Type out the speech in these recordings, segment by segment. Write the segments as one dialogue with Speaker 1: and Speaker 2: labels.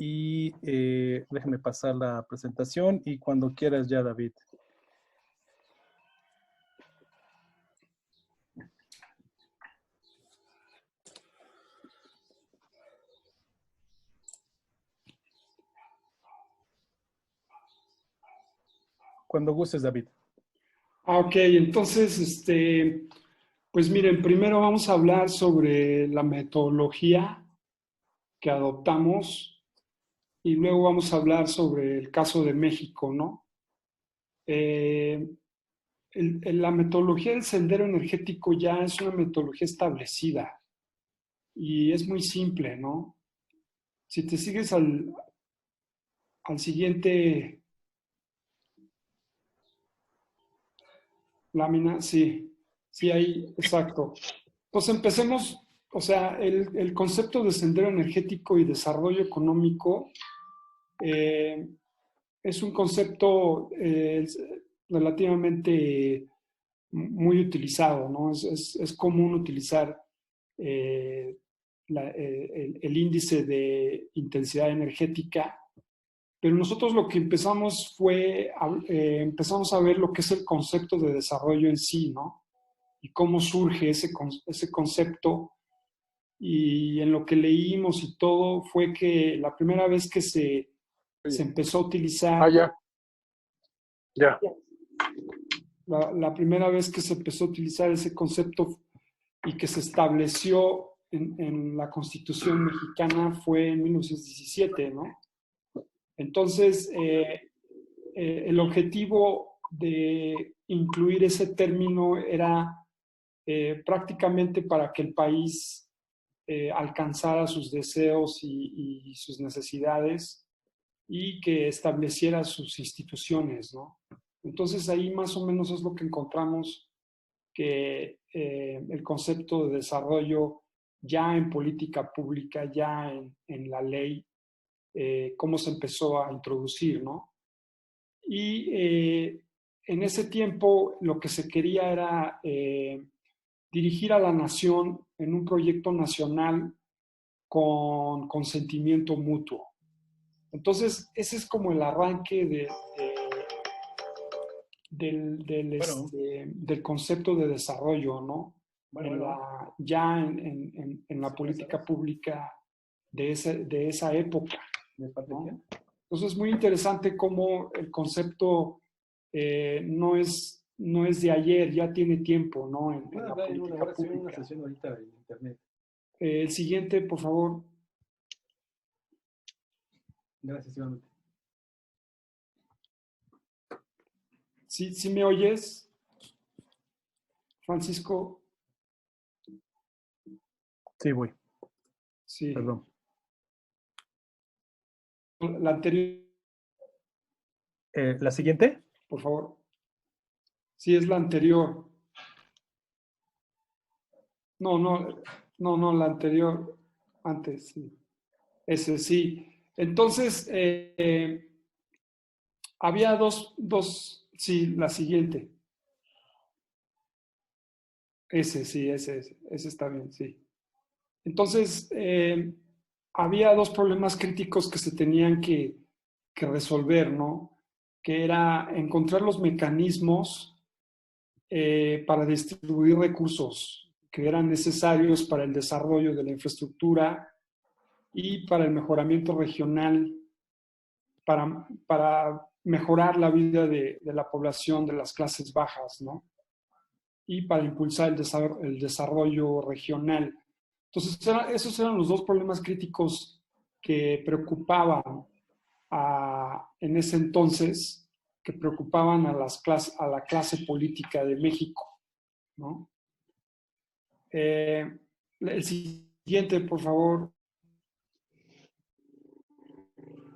Speaker 1: y déjame pasar la presentación y cuando quieras ya, David. Cuando gustes, David.
Speaker 2: Ok, entonces, pues miren, primero vamos a hablar sobre la metodología que adoptamos y luego vamos a hablar sobre el caso de México, ¿no? Eh, la metodología del sendero energético ya es una metodología establecida y es muy simple, ¿no? Si te sigues al siguiente lámina, sí, ahí, exacto. Pues empecemos, o sea, el concepto de sendero energético y desarrollo económico eh, es un concepto relativamente muy utilizado, ¿no? Es común utilizar eh, el índice de intensidad energética, pero nosotros lo que empezamos fue, empezamos a ver lo que es el concepto de desarrollo en sí, ¿no? Y cómo surge ese concepto. Y en lo que leímos y todo fue que la primera vez que se empezó a utilizar,
Speaker 3: Ya.
Speaker 2: la primera vez que se empezó a utilizar ese concepto y que se estableció en la Constitución mexicana fue en 1917, ¿no? Entonces, el objetivo de incluir ese término era prácticamente para que el país alcanzara sus deseos y sus necesidades y que estableciera sus instituciones, ¿no? Entonces ahí más o menos es lo que encontramos que el concepto de desarrollo ya en política pública, ya en la ley, cómo se empezó a introducir, ¿no? Y en ese tiempo lo que se quería era dirigir a la nación en un proyecto nacional con consentimiento mutuo. Entonces, ese es como el arranque del concepto de desarrollo, ¿no? Ya en la política pública de esa época, ¿no? Entonces es muy interesante cómo el concepto no es de ayer, ya tiene tiempo, ¿no? En la política pública.
Speaker 1: Una sesión ahorita en internet.
Speaker 2: El siguiente, por favor.
Speaker 1: Gracias, igualmente.
Speaker 2: ¿Sí me oyes, Francisco?
Speaker 1: Sí, voy.
Speaker 2: Sí.
Speaker 1: Perdón.
Speaker 2: La anterior.
Speaker 1: ¿La siguiente?
Speaker 2: Por favor. Sí, es la anterior. No, la anterior. Antes, sí. Ese sí. Entonces, había dos, sí, la siguiente. Ese está bien, sí. Entonces, había dos problemas críticos que se tenían que resolver, ¿no? Que era encontrar los mecanismos para distribuir recursos que eran necesarios para el desarrollo de la infraestructura y para el mejoramiento regional, para mejorar la vida de la población de las clases bajas, ¿no? Y para impulsar el desarrollo regional. Entonces, esos eran los dos problemas críticos que preocupaban en ese entonces, que preocupaban a la clase política de México, ¿no? El siguiente, por favor.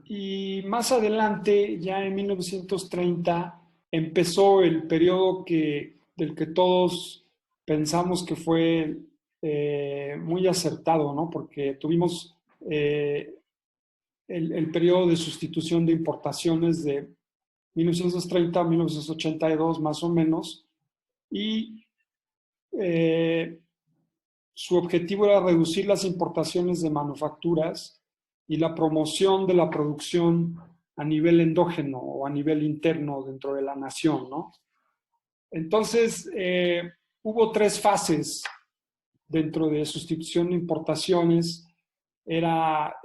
Speaker 2: Y más adelante, ya en 1930, empezó el periodo del que todos pensamos que fue muy acertado, ¿no? Porque tuvimos el periodo de sustitución de importaciones de 1930 a 1982, más o menos, y su objetivo era reducir las importaciones de manufacturas y la promoción de la producción a nivel endógeno o a nivel interno dentro de la nación, ¿no? Entonces, hubo 3 fases dentro de sustitución de importaciones. Era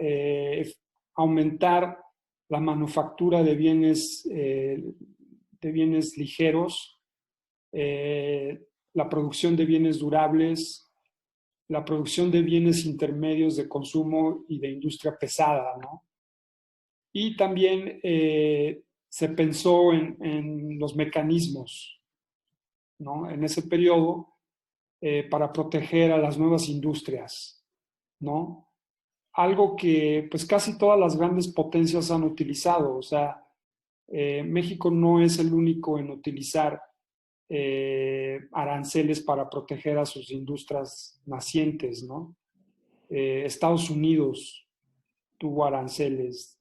Speaker 2: aumentar la manufactura de bienes ligeros, la producción de bienes durables, la producción de bienes intermedios de consumo y de industria pesada, ¿no? Y también se pensó en los mecanismos, ¿no? En ese periodo para proteger a las nuevas industrias, ¿no? Algo que pues casi todas las grandes potencias han utilizado. O sea, México no es el único en utilizar aranceles para proteger a sus industrias nacientes, ¿no? Estados Unidos tuvo aranceles,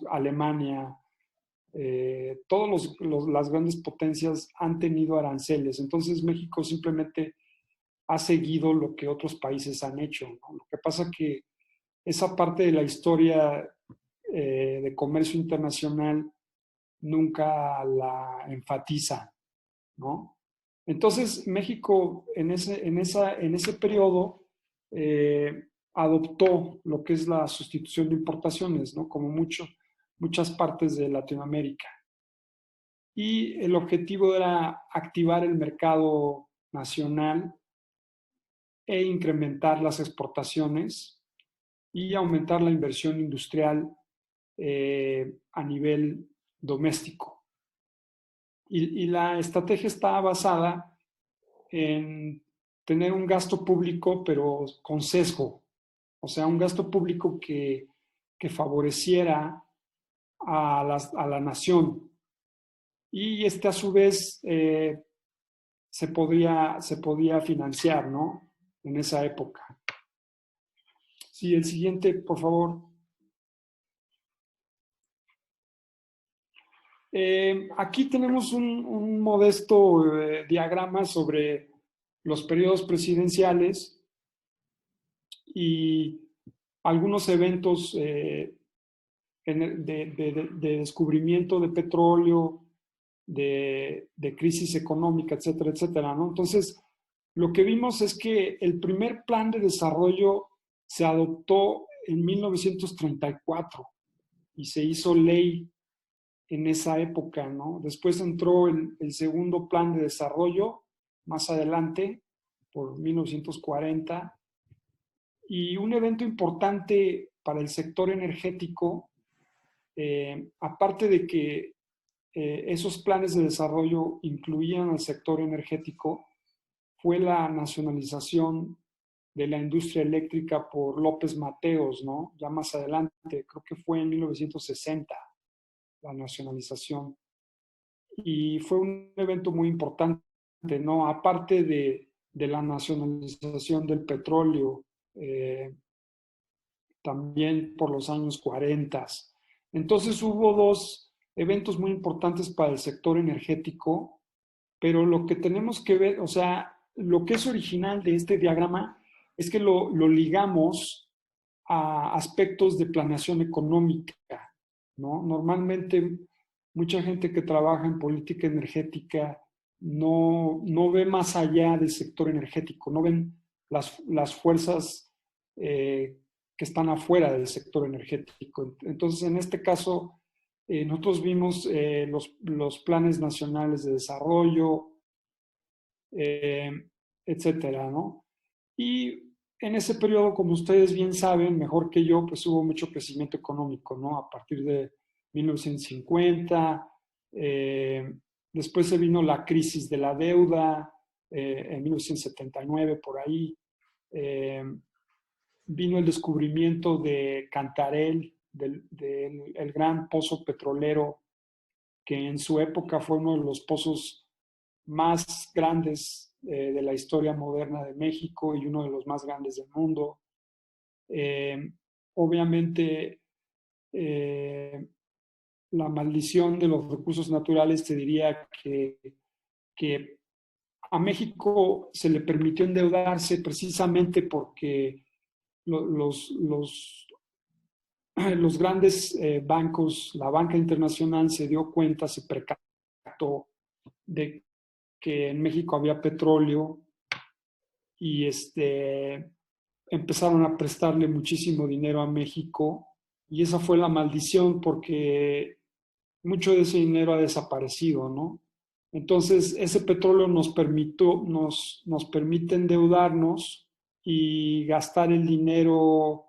Speaker 2: Alemania, las grandes potencias han tenido aranceles. Entonces México simplemente ha seguido lo que otros países han hecho, ¿no? Lo que pasa que esa parte de la historia de comercio internacional nunca la enfatiza, ¿no? Entonces México en ese periodo adoptó lo que es la sustitución de importaciones, ¿no? Como muchas partes de Latinoamérica. Y el objetivo era activar el mercado nacional e incrementar las exportaciones y aumentar la inversión industrial a nivel doméstico. Y la estrategia está basada en tener un gasto público, pero con sesgo. O sea, un gasto público que favoreciera a la nación. Y a su vez se podía financiar, ¿no? En esa época. Sí, el siguiente, por favor. Aquí tenemos un modesto diagrama sobre los periodos presidenciales y algunos eventos de descubrimiento de petróleo, de crisis económica, etcétera, etcétera, ¿no? Entonces, lo que vimos es que el primer plan de desarrollo se adoptó en 1934 y se hizo ley en esa época, ¿no? Después entró el segundo plan de desarrollo más adelante, por 1940, y un evento importante para el sector energético, aparte de que esos planes de desarrollo incluían al sector energético, fue la nacionalización de la industria eléctrica por López Mateos, ¿no? Ya más adelante, creo que fue en 1960, la nacionalización. Y fue un evento muy importante, ¿no? Aparte de la nacionalización del petróleo, también por los años 40. Entonces hubo 2 eventos muy importantes para el sector energético, pero lo que tenemos que ver, o sea, lo que es original de este diagrama es que lo ligamos a aspectos de planeación económica, ¿no? Normalmente mucha gente que trabaja en política energética no ve más allá del sector energético, no ven las fuerzas que están afuera del sector energético. Entonces, en este caso, nosotros vimos los planes nacionales de desarrollo, etcétera, ¿no? Y en ese periodo, como ustedes bien saben, mejor que yo, pues hubo mucho crecimiento económico, ¿no? A partir de 1950, después se vino la crisis de la deuda, en 1979, por ahí, vino el descubrimiento de Cantarell, el gran pozo petrolero, que en su época fue uno de los pozos más grandes de la historia moderna de México y uno de los más grandes del mundo. Obviamente, la maldición de los recursos naturales te diría que a México se le permitió endeudarse precisamente porque los los grandes bancos, la banca internacional se dio cuenta, se percató de que en México había petróleo y empezaron a prestarle muchísimo dinero a México y esa fue la maldición porque mucho de ese dinero ha desaparecido, ¿no? Entonces, ese petróleo nos permite endeudarnos y gastar el dinero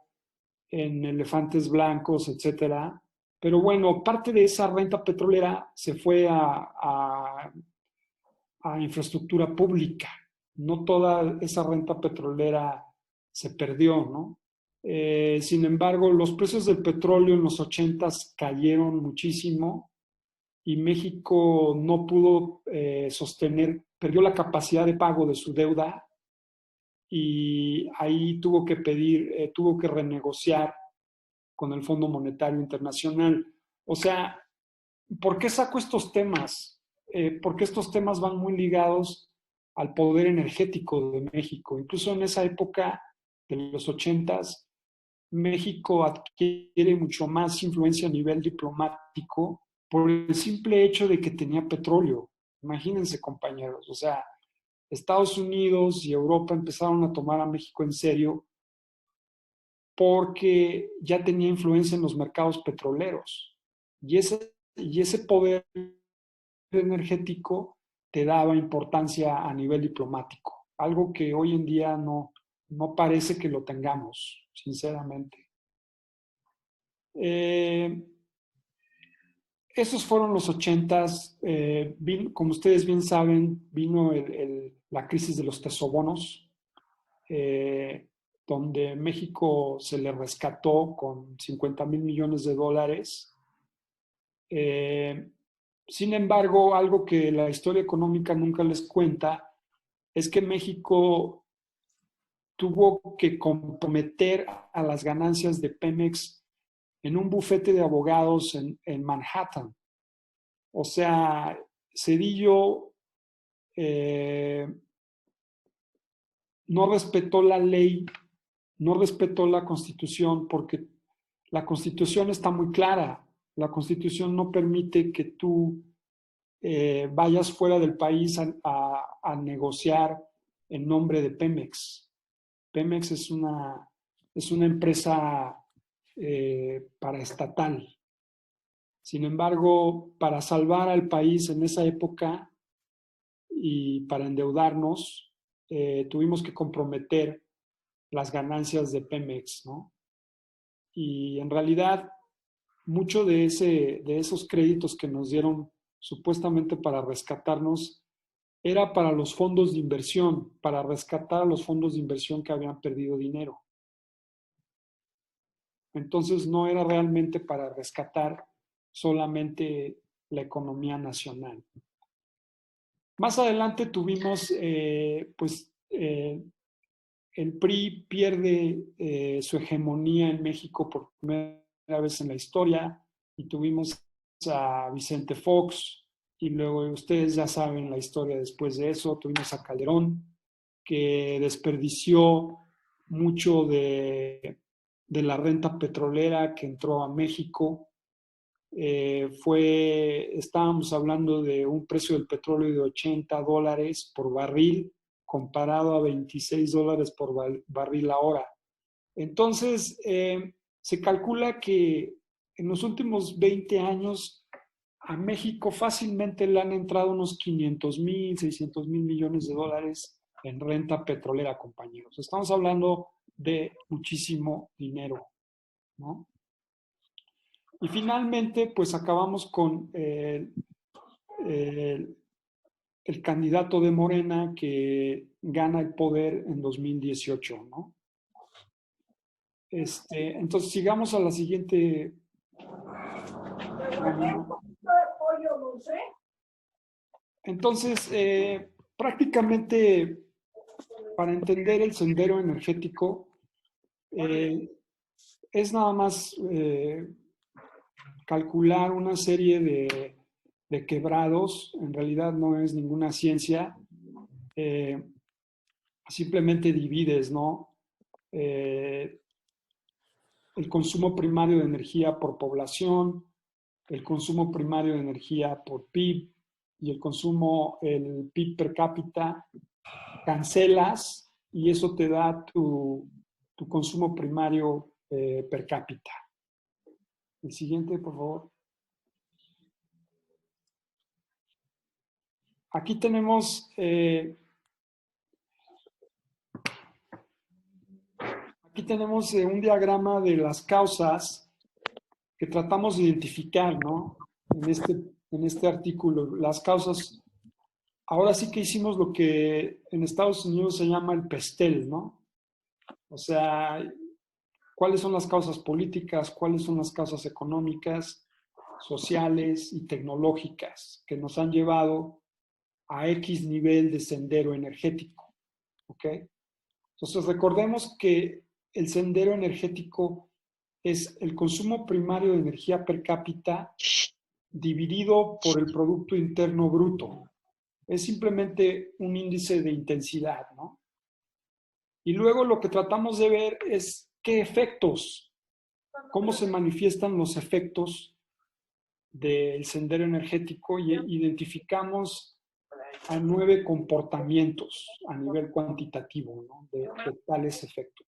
Speaker 2: en elefantes blancos, etcétera. Pero bueno, parte de esa renta petrolera se fue a infraestructura pública. No toda esa renta petrolera se perdió, ¿no? Sin embargo, los precios del petróleo en los 80s cayeron muchísimo y México no pudo sostener, perdió la capacidad de pago de su deuda y ahí tuvo que tuvo que renegociar con el Fondo Monetario Internacional. O sea, ¿por qué saco estos temas? Porque estos temas van muy ligados al poder energético de México. Incluso en esa época de los 80s, México adquiere mucho más influencia a nivel diplomático por el simple hecho de que tenía petróleo. Imagínense, compañeros, o sea, Estados Unidos y Europa empezaron a tomar a México en serio porque ya tenía influencia en los mercados petroleros. Y ese poder energético te daba importancia a nivel diplomático, algo que hoy en día no parece que lo tengamos, sinceramente. Esos fueron los 80s. Como ustedes bien saben, vino la crisis de los tesobonos, donde México se le rescató con 50,000 millones de dólares. Sin embargo, algo que la historia económica nunca les cuenta es que México tuvo que comprometer a las ganancias de Pemex en un bufete de abogados en Manhattan. O sea, Zedillo no respetó la ley, no respetó la Constitución, porque la Constitución está muy clara. La Constitución no permite que tú vayas fuera del país a negociar en nombre de Pemex. Pemex es una empresa paraestatal. Sin embargo, para salvar al país en esa época y para endeudarnos, tuvimos que comprometer las ganancias de Pemex, ¿no? Y en realidad, mucho de esos créditos que nos dieron supuestamente para rescatarnos era para los fondos de inversión, para rescatar a los fondos de inversión que habían perdido dinero. Entonces no era realmente para rescatar solamente la economía nacional. Más adelante tuvimos, el PRI pierde su hegemonía en México por primera vez en la historia y tuvimos a Vicente Fox y luego ustedes ya saben la historia después de eso. Tuvimos a Calderón que desperdició mucho de la renta petrolera que entró a México. Estábamos hablando de un precio del petróleo de $80 por barril comparado a $26 por barril ahora. Entonces, se calcula que en los últimos 20 años a México fácilmente le han entrado unos 500,000, 600,000 millones de dólares en renta petrolera, compañeros. Estamos hablando de muchísimo dinero, ¿no? Y finalmente, pues acabamos con el candidato de Morena que gana el poder en 2018, ¿no? Entonces, sigamos a la siguiente. Entonces, prácticamente, para entender el sendero energético, es nada más calcular una serie de quebrados. En realidad no es ninguna ciencia. Simplemente divides, ¿no? el consumo primario de energía por población, el consumo primario de energía por PIB y el PIB per cápita, cancelas y eso te da tu consumo primario per cápita. El siguiente, por favor. Aquí tenemos un diagrama de las causas que tratamos de identificar, ¿no? En este artículo, las causas. Ahora sí que hicimos lo que en Estados Unidos se llama el PESTEL, ¿no? O sea, cuáles son las causas políticas, cuáles son las causas económicas, sociales y tecnológicas que nos han llevado a X nivel de sendero energético, ¿ok? Entonces recordemos que el sendero energético es el consumo primario de energía per cápita dividido por el Producto Interno Bruto. Es simplemente un índice de intensidad, ¿no? Y luego lo que tratamos de ver es qué efectos, cómo se manifiestan los efectos del sendero energético y identificamos a 9 comportamientos a nivel cuantitativo, ¿no? de tales efectos.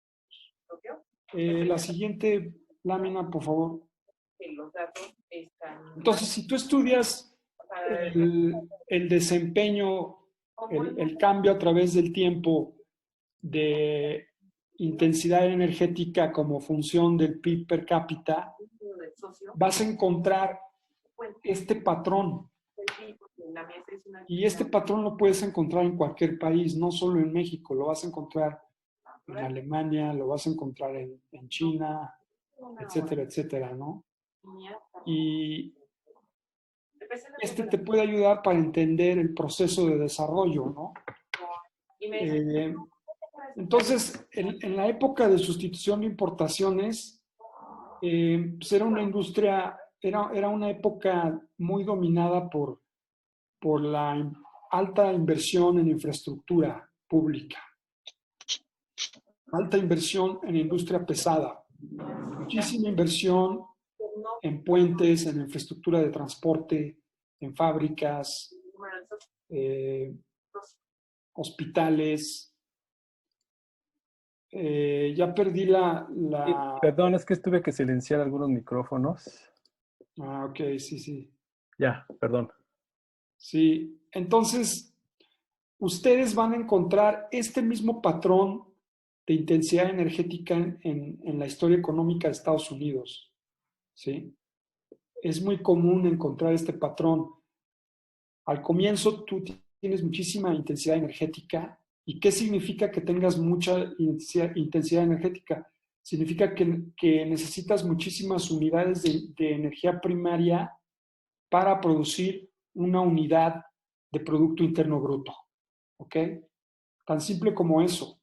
Speaker 2: La siguiente lámina, por favor. Entonces, si tú estudias el desempeño, el cambio a través del tiempo de intensidad energética como función del PIB per cápita, vas a encontrar este patrón. Y este patrón lo puedes encontrar en cualquier país, no solo en México, lo vas a encontrar en Alemania, lo vas a encontrar en China, etcétera, etcétera, ¿no? Y este te puede ayudar para entender el proceso de desarrollo, ¿no? Entonces, en la época de sustitución de importaciones, pues era una industria, era una época muy dominada por la alta inversión en infraestructura pública, alta inversión en industria pesada, muchísima inversión en puentes, en infraestructura de transporte, en fábricas, hospitales. Ya perdí la...
Speaker 1: Perdón, es que tuve que silenciar algunos micrófonos.
Speaker 2: Ah, ok, sí, sí.
Speaker 1: Ya, perdón.
Speaker 2: Sí, entonces ustedes van a encontrar este mismo patrón de intensidad energética en la historia económica de Estados Unidos, ¿sí? Es muy común encontrar este patrón. Al comienzo tú tienes muchísima intensidad energética. ¿Y qué significa que tengas mucha intensidad energética? Significa que necesitas muchísimas unidades de energía primaria para producir una unidad de Producto Interno Bruto. ¿Ok? Tan simple como eso.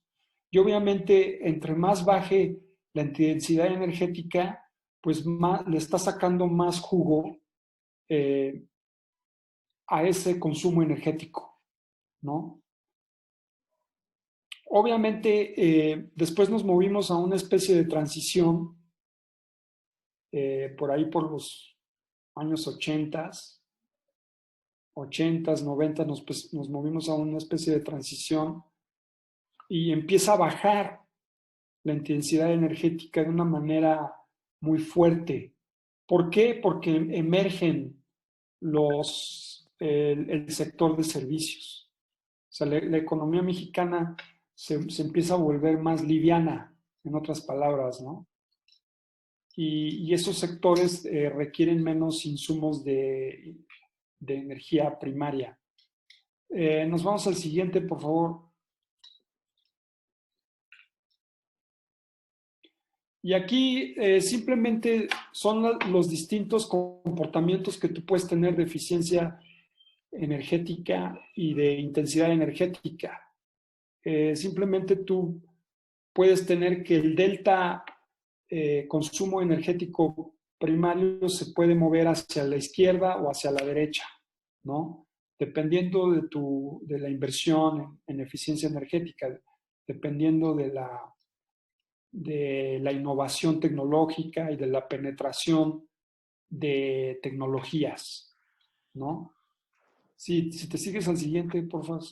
Speaker 2: Y obviamente, entre más baje la intensidad energética, pues más, le está sacando más jugo a ese consumo energético, ¿no? Obviamente, después nos movimos a una especie de transición, por ahí por los años 90, nos movimos a una especie de transición y empieza a bajar la intensidad energética de una manera muy fuerte. ¿Por qué? Porque emergen el sector de servicios. O sea, la economía mexicana se empieza a volver más liviana, en otras palabras, ¿no? Y esos sectores requieren menos insumos de energía primaria. Nos vamos al siguiente, por favor. Y aquí simplemente son los distintos comportamientos que tú puedes tener de eficiencia energética y de intensidad energética. Simplemente tú puedes tener que el delta consumo energético primario se puede mover hacia la izquierda o hacia la derecha, ¿no? Dependiendo de la inversión en eficiencia energética, dependiendo de de la innovación tecnológica y de la penetración de tecnologías, ¿no? Sí, si te sigues al siguiente, por favor.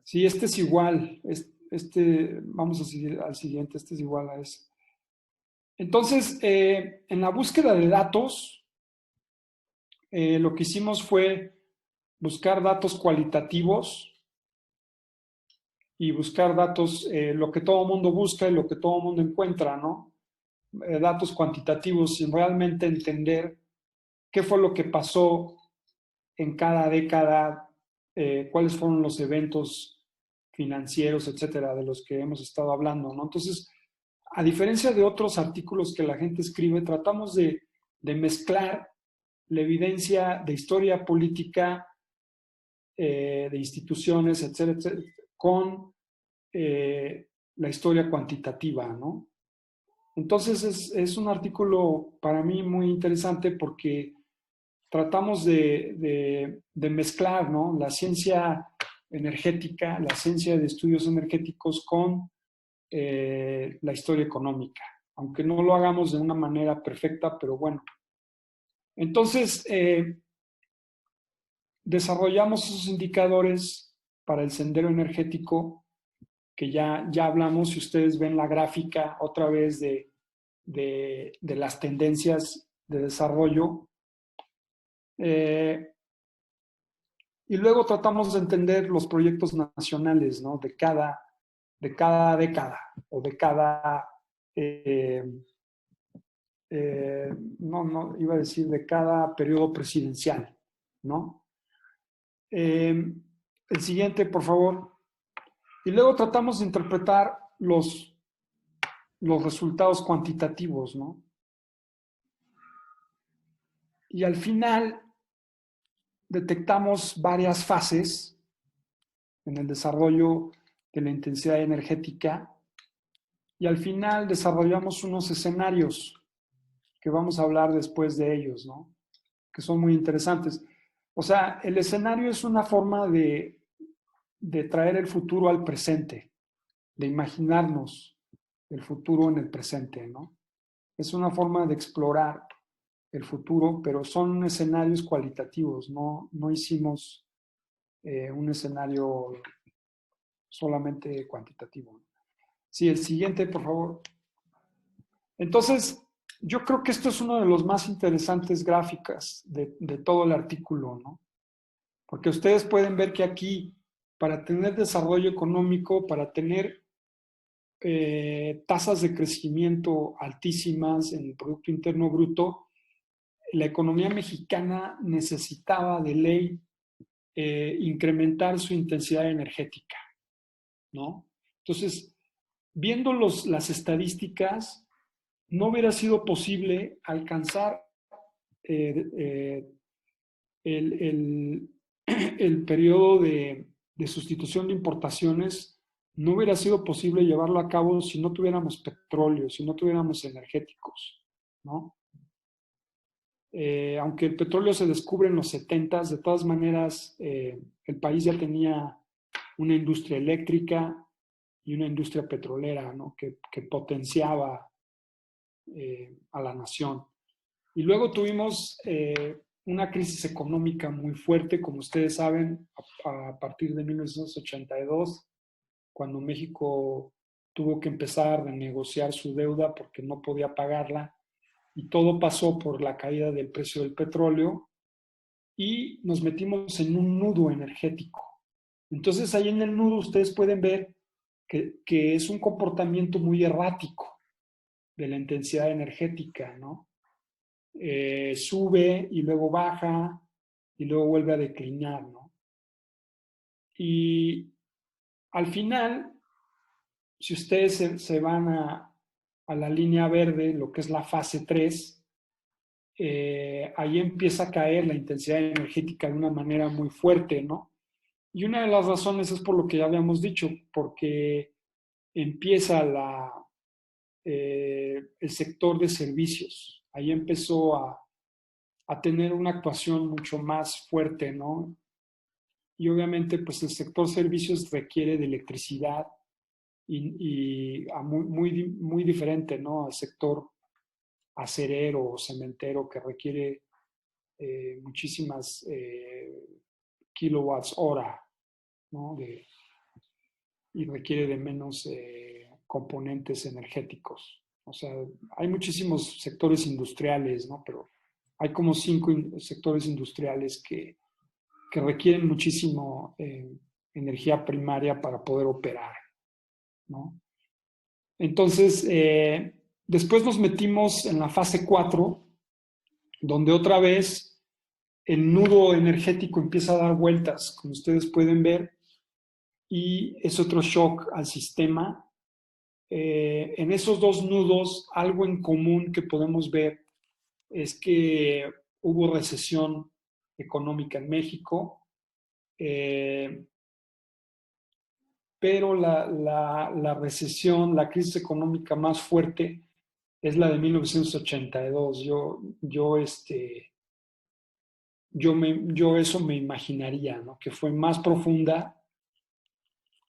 Speaker 2: Sí, este es igual. Vamos a seguir al siguiente, este es igual a ese. Entonces, en la búsqueda de datos, lo que hicimos fue buscar datos cualitativos y buscar datos, lo que todo mundo busca y lo que todo mundo encuentra, ¿no? Datos cuantitativos sin realmente entender qué fue lo que pasó en cada década, cuáles fueron los eventos financieros, etcétera, de los que hemos estado hablando, ¿no? Entonces, a diferencia de otros artículos que la gente escribe, tratamos de mezclar la evidencia de historia política, de instituciones, etcétera, etcétera, con la historia cuantitativa, ¿no? Entonces es un artículo para mí muy interesante porque tratamos de mezclar, ¿no?, la ciencia energética, la ciencia de estudios energéticos con la historia económica, aunque no lo hagamos de una manera perfecta, pero bueno. Entonces, desarrollamos esos indicadores para el sendero energético que ya hablamos. Si ustedes ven la gráfica otra vez de las tendencias de desarrollo. Y luego tratamos de entender los proyectos nacionales, ¿no?, de cada década o de cada, no, iba a decir de cada periodo presidencial, ¿no? El siguiente, por favor. Y luego tratamos de interpretar los resultados cuantitativos, ¿no? Y al final detectamos varias fases en el desarrollo de la intensidad energética y al final desarrollamos unos escenarios que vamos a hablar después de ellos, ¿no?, que son muy interesantes. O sea, el escenario es una forma de traer el futuro al presente, de imaginarnos el futuro en el presente, ¿no? Es una forma de explorar el futuro, pero son escenarios cualitativos, no hicimos un escenario solamente cuantitativo. Sí, el siguiente, por favor. Entonces, yo creo que esto es uno de los más interesantes gráficas de todo el artículo, ¿no? Porque ustedes pueden ver que aquí, para tener desarrollo económico, para tener tasas de crecimiento altísimas en el Producto Interno Bruto, la economía mexicana necesitaba de ley incrementar su intensidad energética, ¿no? Entonces, viendo las estadísticas, no hubiera sido posible alcanzar el periodo de sustitución de importaciones, no hubiera sido posible llevarlo a cabo si no tuviéramos petróleo, si no tuviéramos energéticos, ¿no? Aunque el petróleo se descubre en los 70s, de todas maneras, el país ya tenía una industria eléctrica y una industria petrolera, ¿no?, que potenciaba a la nación. Y luego tuvimos una crisis económica muy fuerte, como ustedes saben, a partir de 1982, cuando México tuvo que empezar a renegociar su deuda porque no podía pagarla, y todo pasó por la caída del precio del petróleo, y nos metimos en un nudo energético. Entonces, ahí en el nudo ustedes pueden ver que es un comportamiento muy errático de la intensidad energética, ¿no? Sube y luego baja y luego vuelve a declinar, ¿no? Y al final, si ustedes se van a la línea verde, lo que es la fase 3, ahí empieza a caer la intensidad energética de una manera muy fuerte, ¿no? Y una de las razones es por lo que ya habíamos dicho, porque empieza el sector de servicios. Ahí empezó a tener una actuación mucho más fuerte, ¿no? Y obviamente, pues el sector servicios requiere de electricidad y muy diferente, ¿no? Al sector acerero o cementero que requiere muchísimas kilowatts hora, ¿no? Y requiere de menos componentes energéticos. O sea, hay muchísimos sectores industriales, ¿no? Pero hay como 5 sectores industriales que requieren muchísimo energía primaria para poder operar, ¿no? Entonces, después nos metimos en la fase 4, donde otra vez el nudo energético empieza a dar vueltas, como ustedes pueden ver, y es otro shock al sistema. En esos dos nudos, algo en común que podemos ver es que hubo recesión económica en México, pero la recesión, la crisis económica más fuerte es la de 1982. Yo eso me imaginaría, ¿no? Que fue más profunda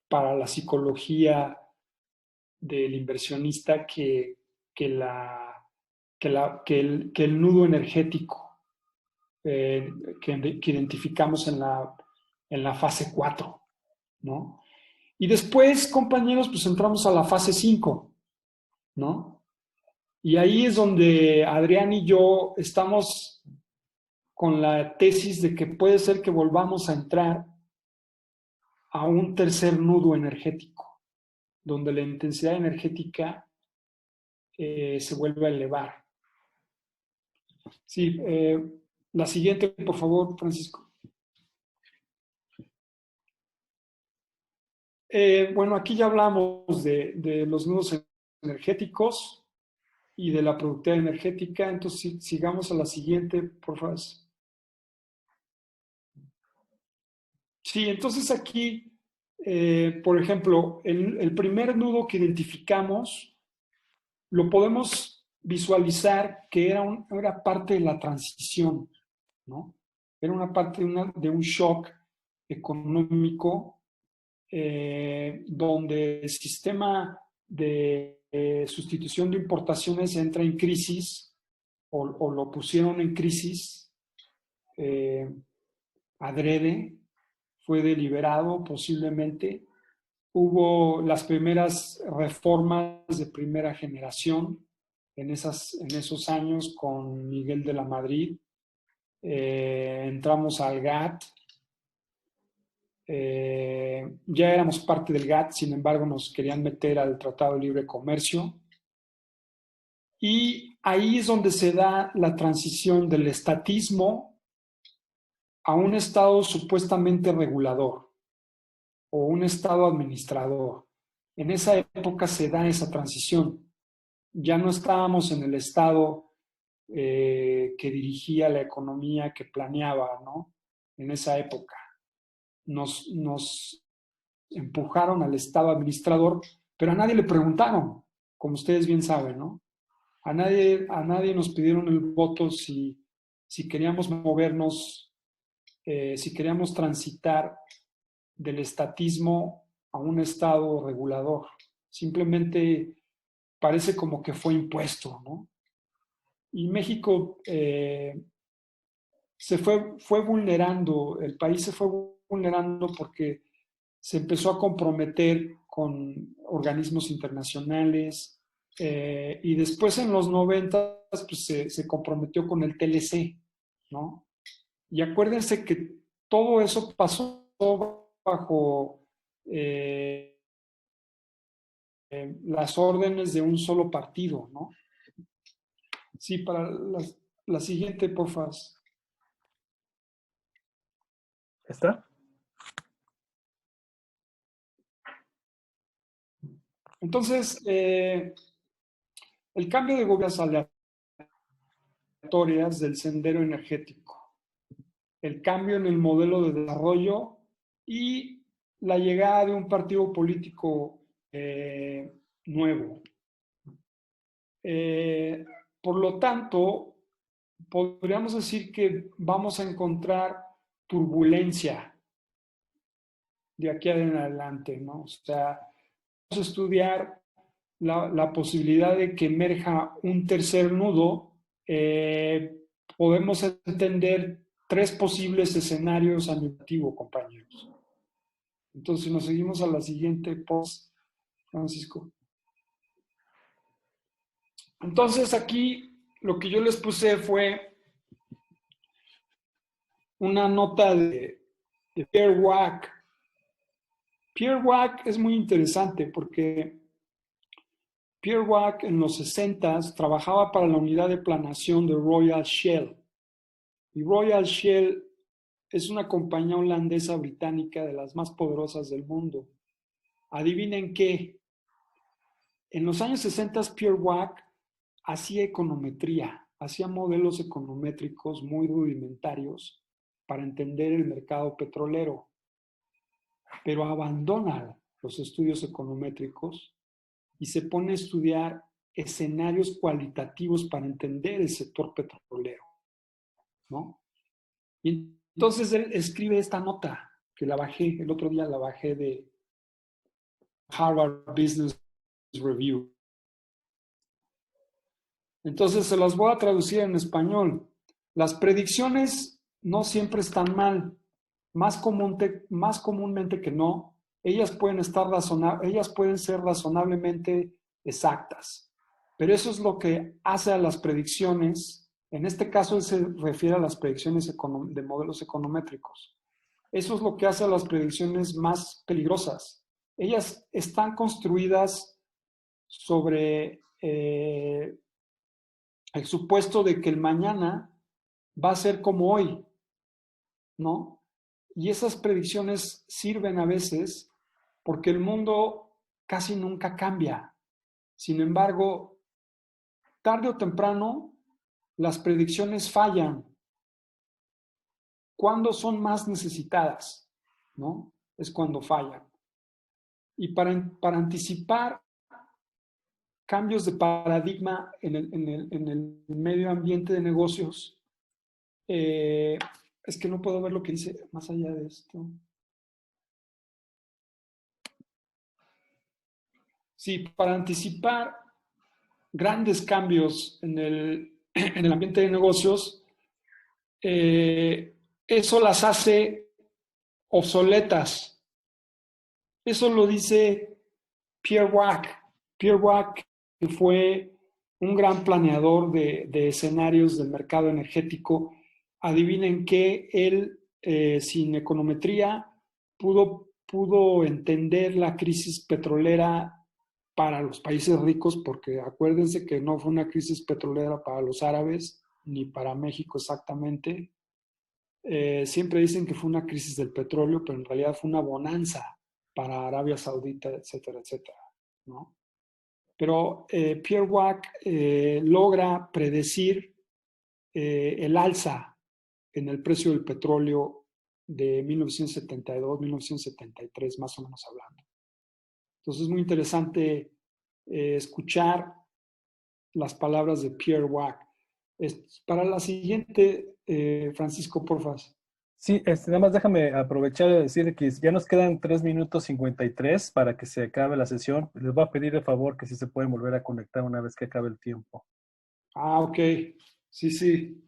Speaker 2: para la psicología del inversionista que el nudo energético que identificamos en la fase 4, ¿no? Y después, compañeros, pues entramos a la fase 5, ¿no? Y ahí es donde Adrián y yo estamos con la tesis de que puede ser que volvamos a entrar a un tercer nudo energético, donde la intensidad energética se vuelve a elevar. Sí, la siguiente, por favor, Francisco. Bueno, aquí ya hablamos de los nudos energéticos y de la productividad energética, entonces sigamos a la siguiente, por favor. Sí, entonces aquí, por ejemplo, el primer nudo que identificamos lo podemos visualizar que era parte de la transición, ¿no? Era una parte de un shock económico donde el sistema de sustitución de importaciones entra en crisis o lo pusieron en crisis adrede, fue deliberado posiblemente. Hubo las primeras reformas de primera generación en esos años con Miguel de la Madrid. Entramos al GATT. Ya éramos parte del GATT, sin embargo nos querían meter al Tratado de Libre Comercio. Y ahí es donde se da la transición del estatismo a un Estado supuestamente regulador o un Estado administrador. En esa época se da esa transición. Ya no estábamos en el Estado que dirigía la economía, que planeaba, ¿no? En esa época. Nos empujaron al Estado administrador, pero a nadie le preguntaron, como ustedes bien saben, ¿no? A nadie nos pidieron el voto si queríamos movernos, si queríamos transitar del estatismo a un Estado regulador. Simplemente parece como que fue impuesto, ¿no? Y México se fue vulnerando, el país se fue vulnerando porque se empezó a comprometer con organismos internacionales y después en los 90 pues, se comprometió con el TLC, ¿no? Y acuérdense que todo eso pasó bajo las órdenes de un solo partido, ¿no? Sí, para la siguiente, por favor.
Speaker 1: ¿Está?
Speaker 2: Entonces, el cambio de gobiernos aleatorias del sendero energético, el cambio en el modelo de desarrollo y la llegada de un partido político nuevo. Por lo tanto, podríamos decir que vamos a encontrar turbulencia de aquí en adelante, ¿no? O sea, estudiar la posibilidad de que emerja un tercer nudo, podemos entender 3 posibles escenarios a negativo, compañeros. Entonces, si nos seguimos a la siguiente post, Francisco. Entonces, aquí lo que yo les puse fue una nota de Pierre Wack. Pierre Wack es muy interesante porque Pierre Wack en los 60s trabajaba para la unidad de planeación de Royal Shell. Y Royal Shell es una compañía holandesa británica de las más poderosas del mundo. Adivinen qué. En los años 60 Pierre Wack hacía econometría, hacía modelos econométricos muy rudimentarios para entender el mercado petrolero, pero abandona los estudios econométricos y se pone a estudiar escenarios cualitativos para entender el sector petrolero, ¿no? Y entonces él escribe esta nota, que la bajé, el otro día la bajé de Harvard Business Review. Entonces se las voy a traducir en español. Las predicciones no siempre están mal. Más comúnmente que no, ellas pueden ser razonablemente exactas. Pero eso es lo que hace a las predicciones. En este caso, él se refiere a las predicciones de modelos econométricos. Eso es lo que hace a las predicciones más peligrosas. Ellas están construidas sobre el supuesto de que el mañana va a ser como hoy, ¿no? Y esas predicciones sirven a veces porque el mundo casi nunca cambia. Sin embargo, tarde o temprano, las predicciones fallan. ¿Cuándo son más necesitadas? ¿No? Es cuando fallan. Y para anticipar cambios de paradigma en el medio ambiente de negocios, es que no puedo ver lo que dice más allá de esto. Sí, para anticipar grandes cambios en el ambiente de negocios, eso las hace obsoletas. Eso lo dice Pierre Wack. Pierre Wack, que fue un gran planeador de escenarios del mercado energético. Adivinen que él, sin econometría, pudo entender la crisis petrolera para los países ricos, porque acuérdense que no fue una crisis petrolera para los árabes, ni para México exactamente. Siempre dicen que fue una crisis del petróleo, pero en realidad fue una bonanza para Arabia Saudita, etcétera, etcétera, ¿no? Pero Pierre Wack logra predecir el alza en el precio del petróleo de 1972, 1973, más o menos hablando. Entonces es muy interesante escuchar las palabras de Pierre Wack. Para la siguiente, Francisco, porfa.
Speaker 1: Sí, nada más déjame aprovechar de decir que ya nos quedan 3 minutos 53 para que se acabe la sesión. Les voy a pedir el favor que si se pueden volver a conectar una vez que acabe el tiempo.
Speaker 2: Ah, ok. Sí, sí.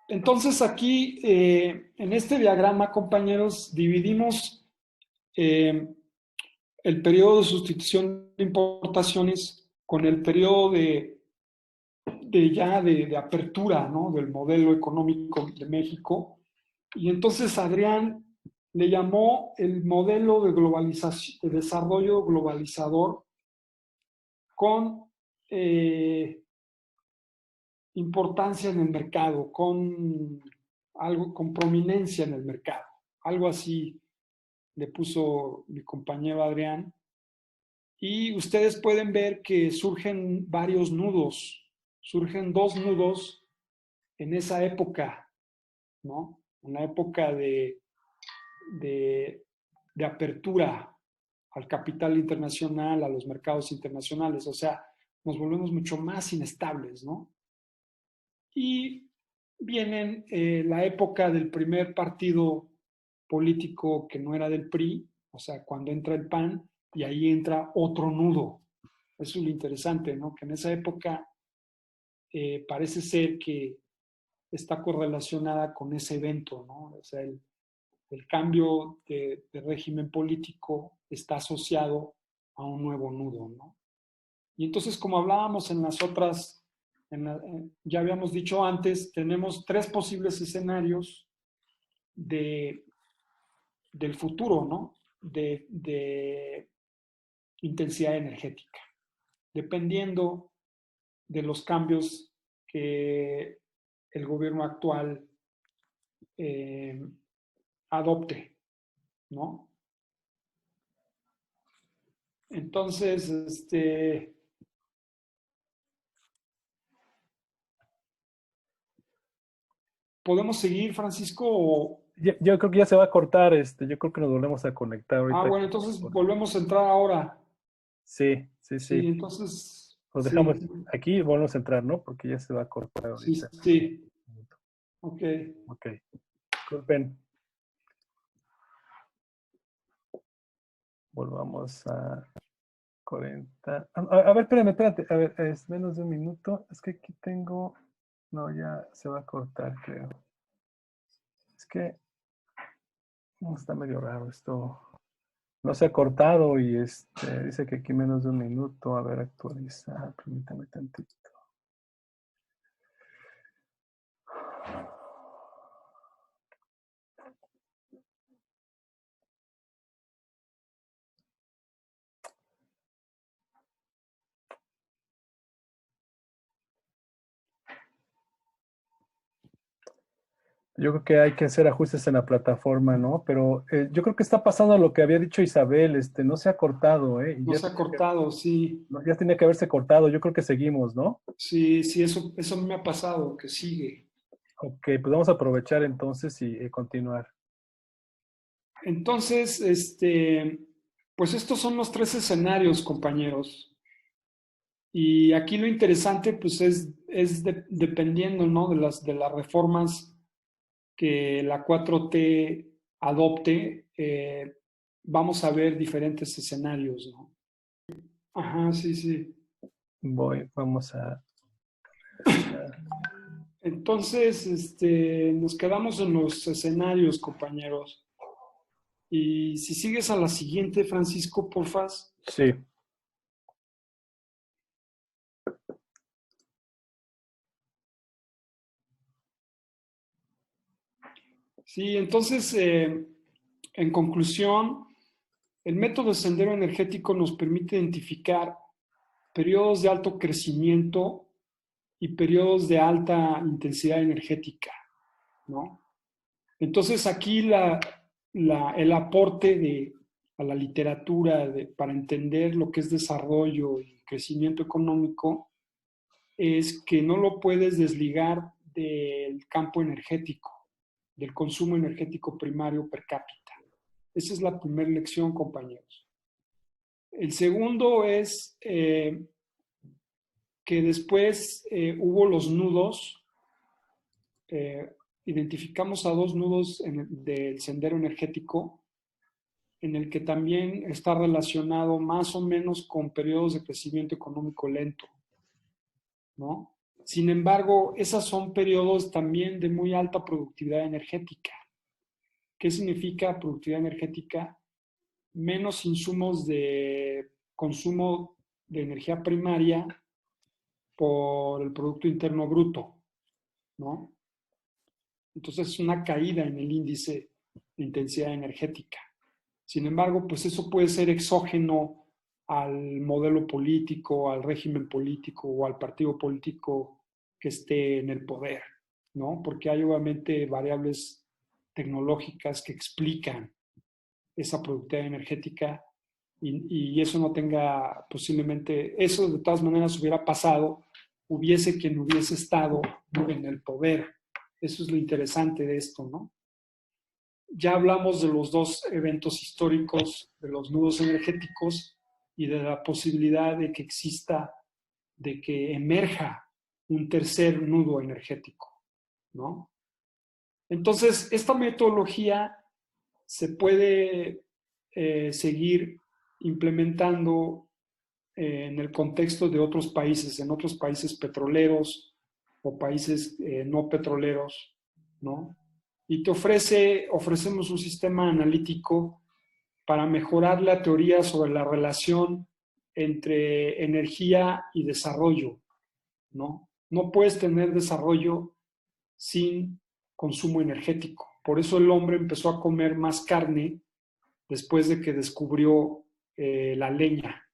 Speaker 2: Entonces aquí, en este diagrama, compañeros, dividimos el periodo de sustitución de importaciones con el periodo de apertura, ¿no? Del modelo económico de México. Y entonces Adrián le llamó el modelo de globalización, de desarrollo globalizador con importancia en el mercado, con prominencia en el mercado. Algo así le puso mi compañero Adrián. Y ustedes pueden ver que surgen varios nudos, surgen 2 nudos en esa época, ¿no? En la época de apertura al capital internacional, a los mercados internacionales. O sea, nos volvemos mucho más inestables, ¿no? Y vienen la época del primer partido político que no era del PRI, o sea, cuando entra el PAN, y ahí entra otro nudo. Eso es lo interesante, ¿no? Que en esa época parece ser que está correlacionada con ese evento, ¿no? O sea, el cambio de régimen político está asociado a un nuevo nudo, ¿no? Y entonces, como hablábamos en las otras, ya habíamos dicho antes, tenemos 3 posibles escenarios del futuro, ¿no? De intensidad energética, dependiendo de los cambios que el gobierno actual adopte, ¿no? Entonces, ¿podemos seguir, Francisco?
Speaker 1: Yo creo que ya se va a cortar, yo creo que nos volvemos a conectar
Speaker 2: Ah,
Speaker 1: ahorita.
Speaker 2: bueno, entonces volvemos a entrar ahora.
Speaker 1: Sí, sí,
Speaker 2: Sí,
Speaker 1: sí.
Speaker 2: entonces,
Speaker 1: Lo dejamos
Speaker 2: sí,
Speaker 1: aquí y volvemos a entrar, ¿no? Porque ya se va a cortar
Speaker 2: sí,
Speaker 1: ahorita.
Speaker 2: sí, ok.
Speaker 1: Ok. Disculpen. Volvamos a 40. A ver, espérate. A ver, es menos de un minuto. Es que aquí tengo. No, ya se va a cortar, creo. Es que no, está medio raro esto. No se ha cortado y dice que aquí menos de un minuto. A ver, actualizar. Permítame tantito. Yo creo que hay que hacer ajustes en la plataforma, ¿no? Pero yo creo que está pasando lo que había dicho Isabel, no se ha cortado, ¿eh? Y
Speaker 2: No
Speaker 1: ya
Speaker 2: se ha cortado, sí.
Speaker 1: no, ya tenía que haberse cortado. Yo creo que seguimos, ¿no?
Speaker 2: Sí, sí, eso me ha pasado, que sigue.
Speaker 1: Ok, pues vamos a aprovechar entonces y continuar.
Speaker 2: Entonces, pues estos son los 3 escenarios, compañeros. Y aquí lo interesante, pues, es dependiendo, ¿no? De las reformas que la 4T adopte, vamos a ver diferentes escenarios, ¿no? Ajá, sí, sí.
Speaker 1: Vamos a...
Speaker 2: Entonces, nos quedamos en los escenarios, compañeros. Y si sigues a la siguiente, Francisco, porfas.
Speaker 1: Sí.
Speaker 2: Sí, entonces, en conclusión, el método de sendero energético nos permite identificar periodos de alto crecimiento y periodos de alta intensidad energética, ¿no? Entonces aquí el aporte a la literatura para entender lo que es desarrollo y crecimiento económico es que no lo puedes desligar del campo energético, del consumo energético primario per cápita. Esa es la primera lección, compañeros. El segundo es que después hubo los nudos, identificamos a 2 nudos del sendero energético, en el que también está relacionado más o menos con periodos de crecimiento económico lento, ¿no? Sin embargo, esos son periodos también de muy alta productividad energética. ¿Qué significa productividad energética? Menos insumos de consumo de energía primaria por el Producto Interno Bruto, ¿no? Entonces es una caída en el índice de intensidad energética. Sin embargo, pues eso puede ser exógeno al modelo político, al régimen político o al partido político que esté en el poder, ¿no? Porque hay obviamente variables tecnológicas que explican esa productividad energética y eso no tenga posiblemente, eso de todas maneras hubiera pasado, hubiese quien hubiese estado en el poder. Eso es lo interesante de esto, ¿no? Ya hablamos de los 2 eventos históricos, de los nudos energéticos y de la posibilidad de que exista, de que emerja un tercer nudo energético, ¿no? Entonces, esta metodología se puede seguir implementando en el contexto de otros países, en otros países petroleros o países no petroleros, ¿no? Y ofrecemos un sistema analítico para mejorar la teoría sobre la relación entre energía y desarrollo, ¿no? No puedes tener desarrollo sin consumo energético. Por eso el hombre empezó a comer más carne después de que descubrió la leña.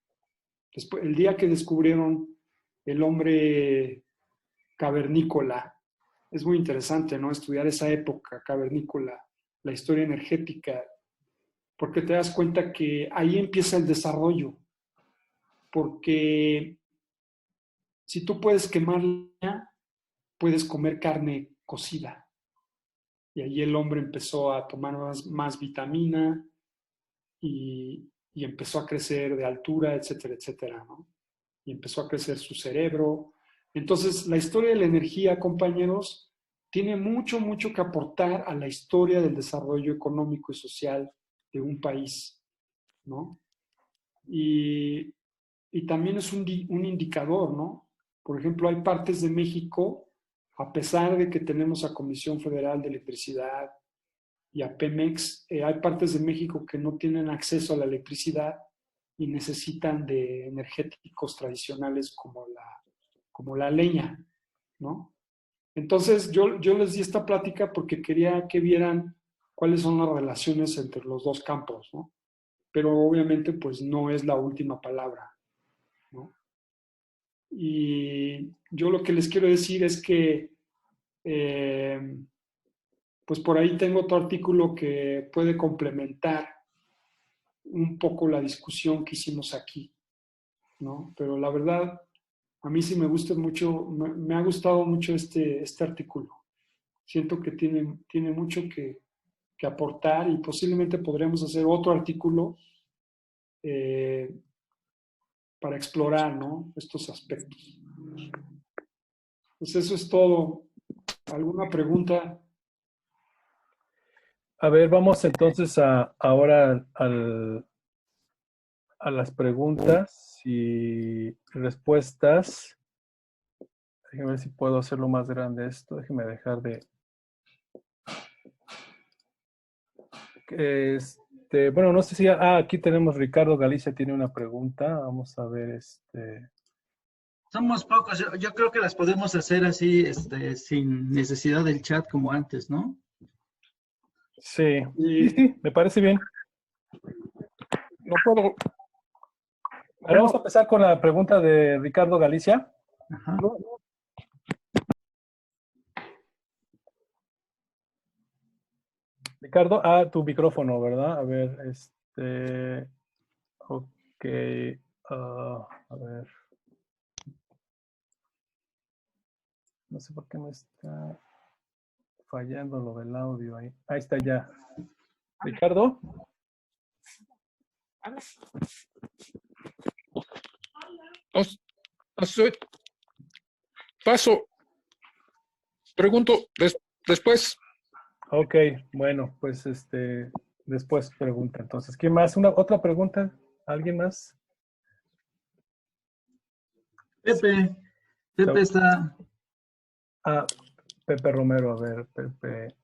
Speaker 2: Después, el día que descubrieron el hombre cavernícola, es muy interesante, ¿no? Estudiar esa época cavernícola, la historia energética, porque te das cuenta que ahí empieza el desarrollo. Porque si tú puedes quemar leña, puedes comer carne cocida. Y ahí el hombre empezó a tomar más vitamina y empezó a crecer de altura, etcétera, etcétera, ¿no? Y empezó a crecer su cerebro. Entonces, la historia de la energía, compañeros, tiene mucho, mucho que aportar a la historia del desarrollo económico y social de un país, ¿no? Y también es un indicador, ¿no? Por ejemplo, hay partes de México, a pesar de que tenemos a Comisión Federal de Electricidad y a Pemex, hay partes de México que no tienen acceso a la electricidad y necesitan de energéticos tradicionales como la leña, ¿no? Entonces, yo les di esta plática porque quería que vieran cuáles son las relaciones entre los dos campos, ¿no? Pero obviamente, pues no es la última palabra, ¿no? Y yo lo que les quiero decir es que, pues por ahí tengo otro artículo que puede complementar un poco la discusión que hicimos aquí, ¿no? Pero la verdad, a mí sí me gusta mucho, me ha gustado mucho este artículo. Siento que tiene mucho que aportar y posiblemente podríamos hacer otro artículo para explorar, ¿no? Estos aspectos. Pues eso es todo. ¿Alguna pregunta?
Speaker 1: A ver, vamos entonces ahora a las preguntas y respuestas. Déjeme ver si puedo hacerlo más grande esto. Déjeme dejar de... bueno, no sé si... aquí tenemos Ricardo Galicia, tiene una pregunta. Vamos a ver
Speaker 4: Somos pocos, yo creo que las podemos hacer así, sin necesidad del chat como antes, ¿no?
Speaker 1: Sí, sí, me parece bien.
Speaker 3: No puedo.
Speaker 1: Ahora vamos a empezar con la pregunta de Ricardo Galicia.
Speaker 4: Ajá.
Speaker 1: Ricardo, tu micrófono, ¿verdad? A ver, ok, a ver. No sé por qué me está fallando lo del audio ahí. Ahí está ya. Ricardo.
Speaker 3: Paso. Pregunto después.
Speaker 1: Ok, bueno, pues después pregunta. Entonces, ¿quién más? ¿Otra pregunta? ¿Alguien más?
Speaker 4: Pepe está...
Speaker 1: Pepe Romero, a ver, Pepe.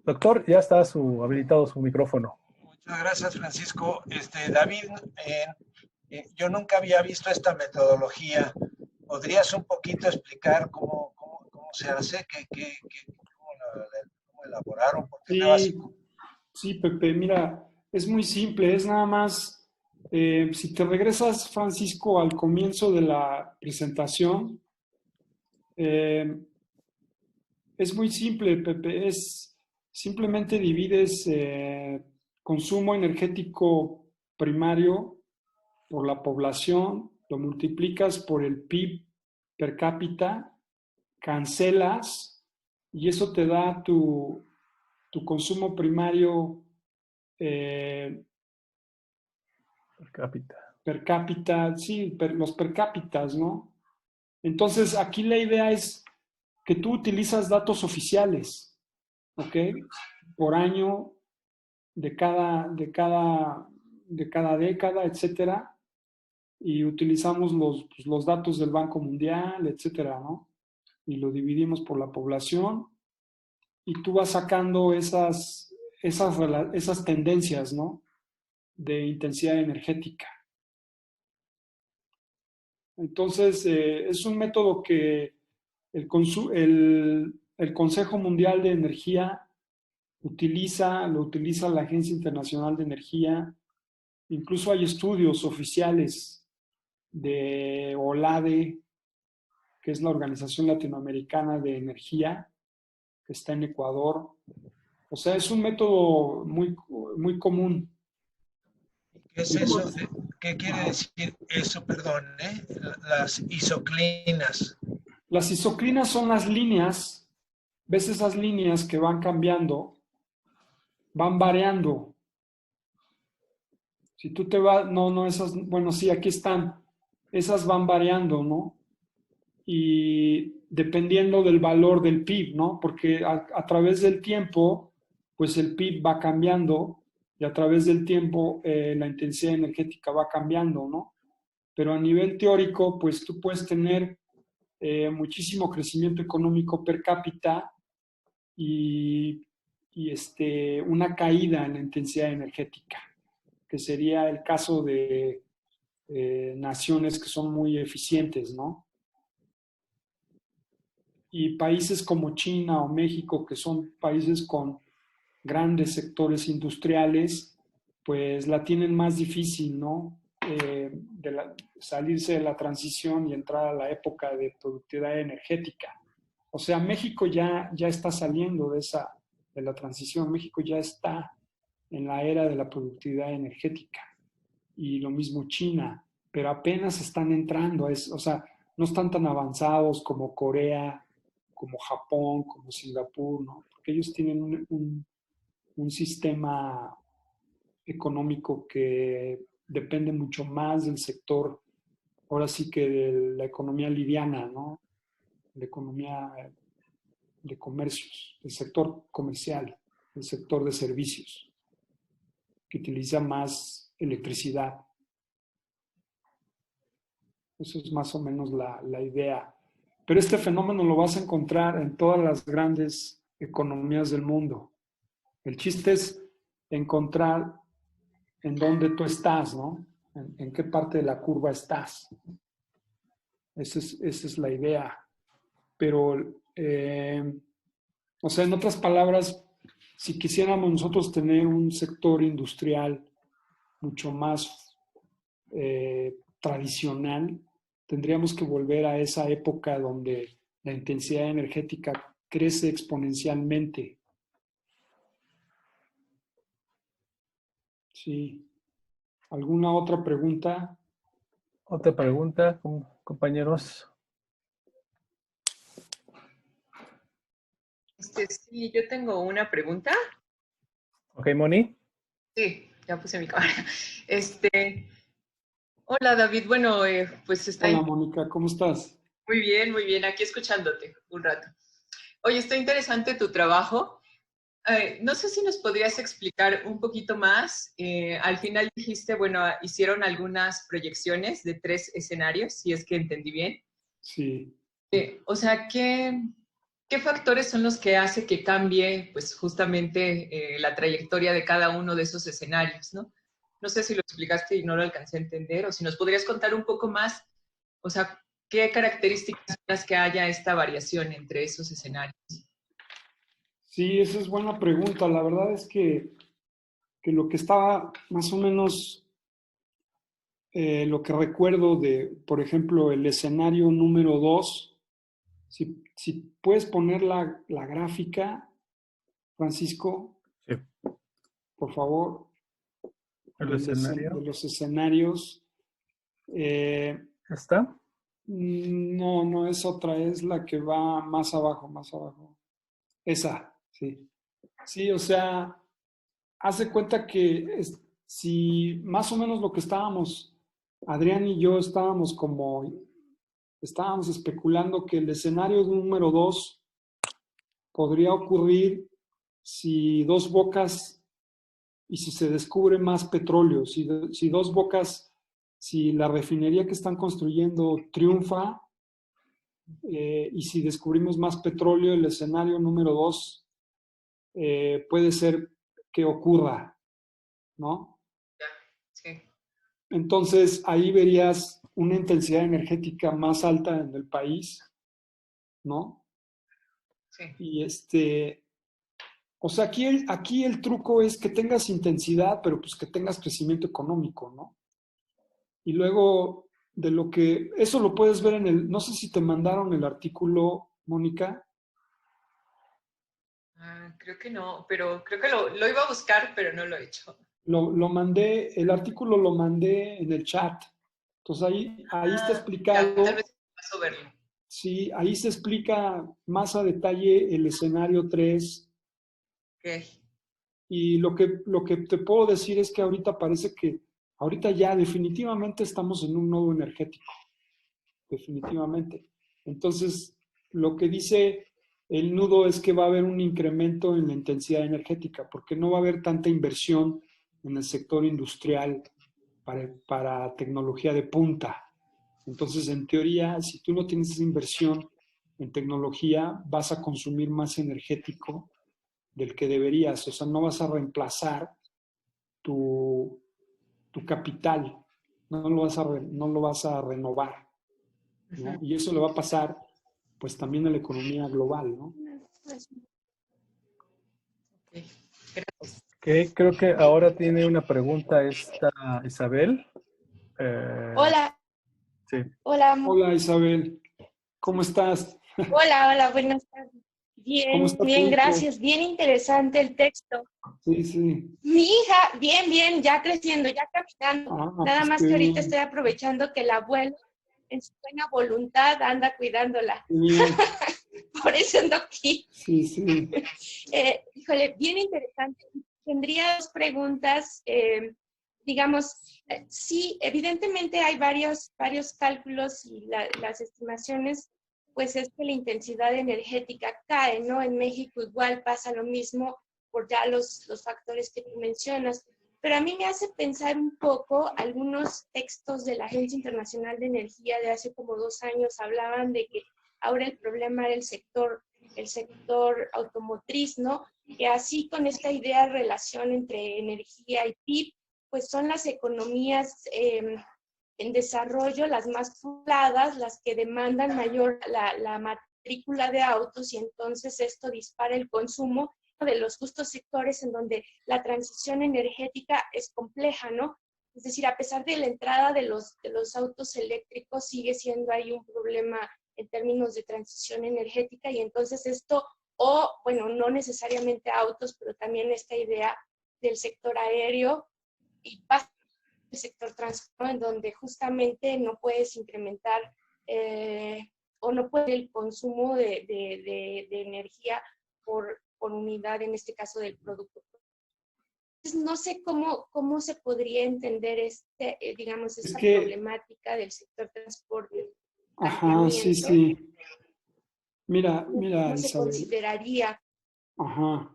Speaker 1: Doctor, ya está habilitado su micrófono.
Speaker 5: Muchas gracias, Francisco. David, yo nunca había visto esta metodología. ¿Podrías un poquito explicar cómo se hace? ¿Cómo elaboraron? Porque es básico.
Speaker 2: Sí, Pepe, mira, es muy simple, es nada más, si te regresas, Francisco, al comienzo de la presentación, es muy simple, Pepe, simplemente divides consumo energético primario por la población, lo multiplicas por el PIB per cápita, cancelas y eso te da tu consumo primario
Speaker 1: Per cápita.
Speaker 2: Per cápita, sí, los per cápitas, ¿no? Entonces, aquí la idea es que tú utilizas datos oficiales, ¿ok? Por año de cada década, etcétera, y utilizamos los datos del Banco Mundial, etcétera, ¿no? Y lo dividimos por la población y tú vas sacando esas tendencias, ¿no? De intensidad energética. Entonces, es un método que el Consejo Mundial de Energía lo utiliza la Agencia Internacional de Energía. Incluso hay estudios oficiales de OLADE, que es la Organización Latinoamericana de Energía, que está en Ecuador. O sea, es un método muy, muy común.
Speaker 5: ¿Qué es eso? ¿Qué quiere decir eso? Perdón, ¿eh? Las isoclinas.
Speaker 2: Las isoclinas son las líneas, ¿ves esas líneas que van cambiando? Van variando. Si tú te vas, no, esas, bueno, sí, aquí están. Esas van variando, ¿no? Y dependiendo del valor del PIB, ¿no? Porque a través del tiempo, pues el PIB va cambiando y a través del tiempo la intensidad energética va cambiando, ¿no? Pero a nivel teórico, pues tú puedes tener muchísimo crecimiento económico per cápita y una caída en la intensidad energética, que sería el caso de naciones que son muy eficientes, ¿no? Y países como China o México, que son países con grandes sectores industriales, pues la tienen más difícil, ¿no? Salirse de la transición y entrar a la época de productividad energética. O sea, México ya está saliendo de la transición. México ya está en la era de la productividad energética. Y lo mismo China, pero apenas están entrando. O sea, no están tan avanzados como Corea, como Japón, como Singapur, ¿no? Porque ellos tienen un sistema económico que depende mucho más del sector, ahora sí que de la economía liviana, ¿no? La economía de comercios, el sector comercial, el sector de servicios, que utiliza más electricidad. Eso es más o menos la idea. Pero este fenómeno lo vas a encontrar en todas las grandes economías del mundo. El chiste es encontrar en dónde tú estás, ¿no? En qué parte de la curva estás. Esa es la idea. Pero, o sea, en otras palabras, si quisiéramos nosotros tener un sector industrial mucho más tradicional, tendríamos que volver a esa época donde la intensidad energética crece exponencialmente. Sí. ¿Alguna otra pregunta?
Speaker 1: Otra pregunta, compañeros.
Speaker 6: Sí, yo tengo una pregunta.
Speaker 1: Ok, Moni.
Speaker 6: Sí, ya puse mi cámara. Hola David, bueno, pues está
Speaker 2: Hola Mónica, ¿cómo estás?
Speaker 6: muy bien, aquí escuchándote un rato. Oye, está interesante tu trabajo. No sé si nos podrías explicar un poquito más. Al final dijiste, bueno, hicieron algunas proyecciones de 3 escenarios, si es que entendí bien.
Speaker 2: Sí.
Speaker 6: O sea, ¿qué factores son los que hace que cambie, pues, justamente la trayectoria de cada uno de esos escenarios, ¿no? No sé si lo explicaste y no lo alcancé a entender, o si nos podrías contar un poco más, o sea, ¿qué características son las que haya esta variación entre esos escenarios?
Speaker 2: Sí, esa es buena pregunta. La verdad es que lo que estaba más o menos, lo que recuerdo de, por ejemplo, el escenario número 2, si puedes poner la gráfica, Francisco,
Speaker 1: Sí.
Speaker 2: por favor,
Speaker 1: El
Speaker 2: de
Speaker 1: escenario.
Speaker 2: los escenarios.
Speaker 1: ¿Está?
Speaker 2: No, es otra, es la que va más abajo, más abajo. Esa, sí. Sí, o sea, hace cuenta que si más o menos lo que estábamos, Adrián y yo estábamos especulando que el escenario número 2 podría ocurrir si Dos Bocas y si se descubre más petróleo, si Dos Bocas, si la refinería que están construyendo triunfa, y si descubrimos más petróleo, el escenario número 2 puede ser que ocurra, ¿no?
Speaker 6: Sí.
Speaker 2: Entonces, ahí verías una intensidad energética más alta en el país, ¿no?
Speaker 6: Sí.
Speaker 2: Y o sea, aquí el truco es que tengas intensidad, pero pues que tengas crecimiento económico, ¿no? Y luego, eso lo puedes ver no sé si te mandaron el artículo, Mónica.
Speaker 6: Creo que no, pero creo que lo iba a buscar, pero no lo he hecho.
Speaker 2: El artículo lo mandé en el chat. Entonces ahí está
Speaker 6: Ya,
Speaker 2: explicado.
Speaker 6: tal vez paso a verlo.
Speaker 2: Sí, ahí se explica más a detalle el escenario 3.
Speaker 6: Ok.
Speaker 2: Y lo que te puedo decir es que ahorita parece que, ahorita ya definitivamente estamos en un nodo energético. Definitivamente. Entonces, lo que dice el nudo es que va a haber un incremento en la intensidad energética, porque no va a haber tanta inversión en el sector industrial para tecnología de punta. Entonces, en teoría, si tú no tienes esa inversión en tecnología, vas a consumir más energético del que deberías. O sea, no vas a reemplazar tu capital, no lo vas a renovar, ¿no? Y eso le va a pasar, pues, también a la economía global, ¿no?
Speaker 6: Ok. Gracias.
Speaker 1: Ok, creo que ahora tiene una pregunta esta Isabel.
Speaker 7: Hola,
Speaker 1: Sí.
Speaker 7: hola,
Speaker 2: Hola, Isabel, ¿cómo estás?
Speaker 7: hola, buenas tardes.
Speaker 2: ¿Cómo
Speaker 7: Bien,
Speaker 2: está tu
Speaker 7: bien,
Speaker 2: hijo?
Speaker 7: gracias. Bien interesante el texto.
Speaker 2: Sí, sí.
Speaker 7: Mi hija, bien, ya creciendo, ya caminando.
Speaker 2: Ah,
Speaker 7: Nada
Speaker 2: pues
Speaker 7: más
Speaker 2: qué
Speaker 7: que ahorita
Speaker 2: bien,
Speaker 7: estoy aprovechando que el abuelo, en su buena voluntad, anda cuidándola.
Speaker 2: qué bien.
Speaker 7: Por eso ando aquí.
Speaker 2: Sí, sí.
Speaker 7: Híjole, bien interesante. Tendría dos preguntas. Digamos, sí, evidentemente hay varios cálculos y las estimaciones, pues es que la intensidad energética cae, ¿no? En México igual pasa lo mismo por ya los factores que tú mencionas. Pero a mí me hace pensar un poco, algunos textos de la Agencia Internacional de Energía de hace como 2 años hablaban de que ahora el problema era el sector automotriz, ¿no? Que así con esta idea de relación entre energía y PIB, pues son las economías en desarrollo las más pobladas, las que demandan mayor la matrícula de autos y entonces esto dispara el consumo de los justos sectores en donde la transición energética es compleja, ¿no? Es decir, a pesar de la entrada de los autos eléctricos, sigue siendo ahí un problema en términos de transición energética y entonces esto, bueno, no necesariamente autos, pero también esta idea del sector aéreo y pasa el sector transporte, en donde justamente no puedes incrementar o no puede el consumo de energía por unidad, en este caso del producto. Entonces, no sé cómo se podría entender digamos,
Speaker 2: Es
Speaker 7: esta
Speaker 2: que,
Speaker 7: problemática del sector transporte.
Speaker 2: ajá, sí,
Speaker 7: Planteamiento,
Speaker 2: sí. Mira,
Speaker 7: ¿cómo se
Speaker 2: Isabel.
Speaker 7: consideraría?
Speaker 2: Ajá.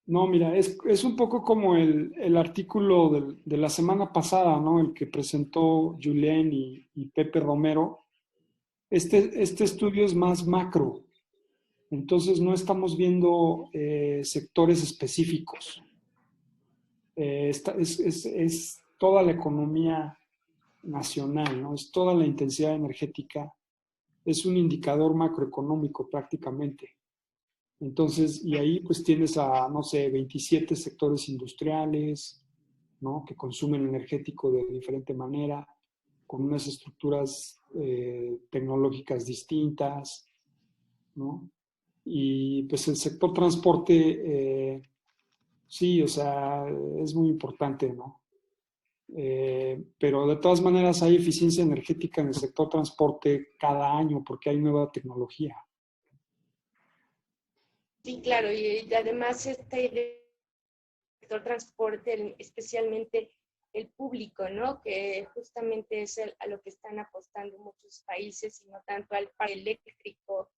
Speaker 2: No, mira, es un poco como el artículo de la semana pasada, ¿no? El que presentó Julien y Pepe Romero. Este estudio es más macro, entonces no estamos viendo sectores específicos. Es toda la economía nacional, ¿no? Es toda la intensidad energética. Es un indicador macroeconómico prácticamente. Entonces, y ahí pues tienes no sé, 27 sectores industriales, ¿no? Que consumen energético de diferente manera, con unas estructuras tecnológicas distintas, ¿no? Y pues el sector transporte, sí, o sea, es muy importante, ¿no? Pero de todas maneras hay eficiencia energética en el sector transporte cada año porque hay nueva tecnología.
Speaker 7: Sí, claro, y además esta idea del sector transporte, especialmente el público, ¿no? Que justamente es a lo que están apostando muchos países y no tanto al eléctrico.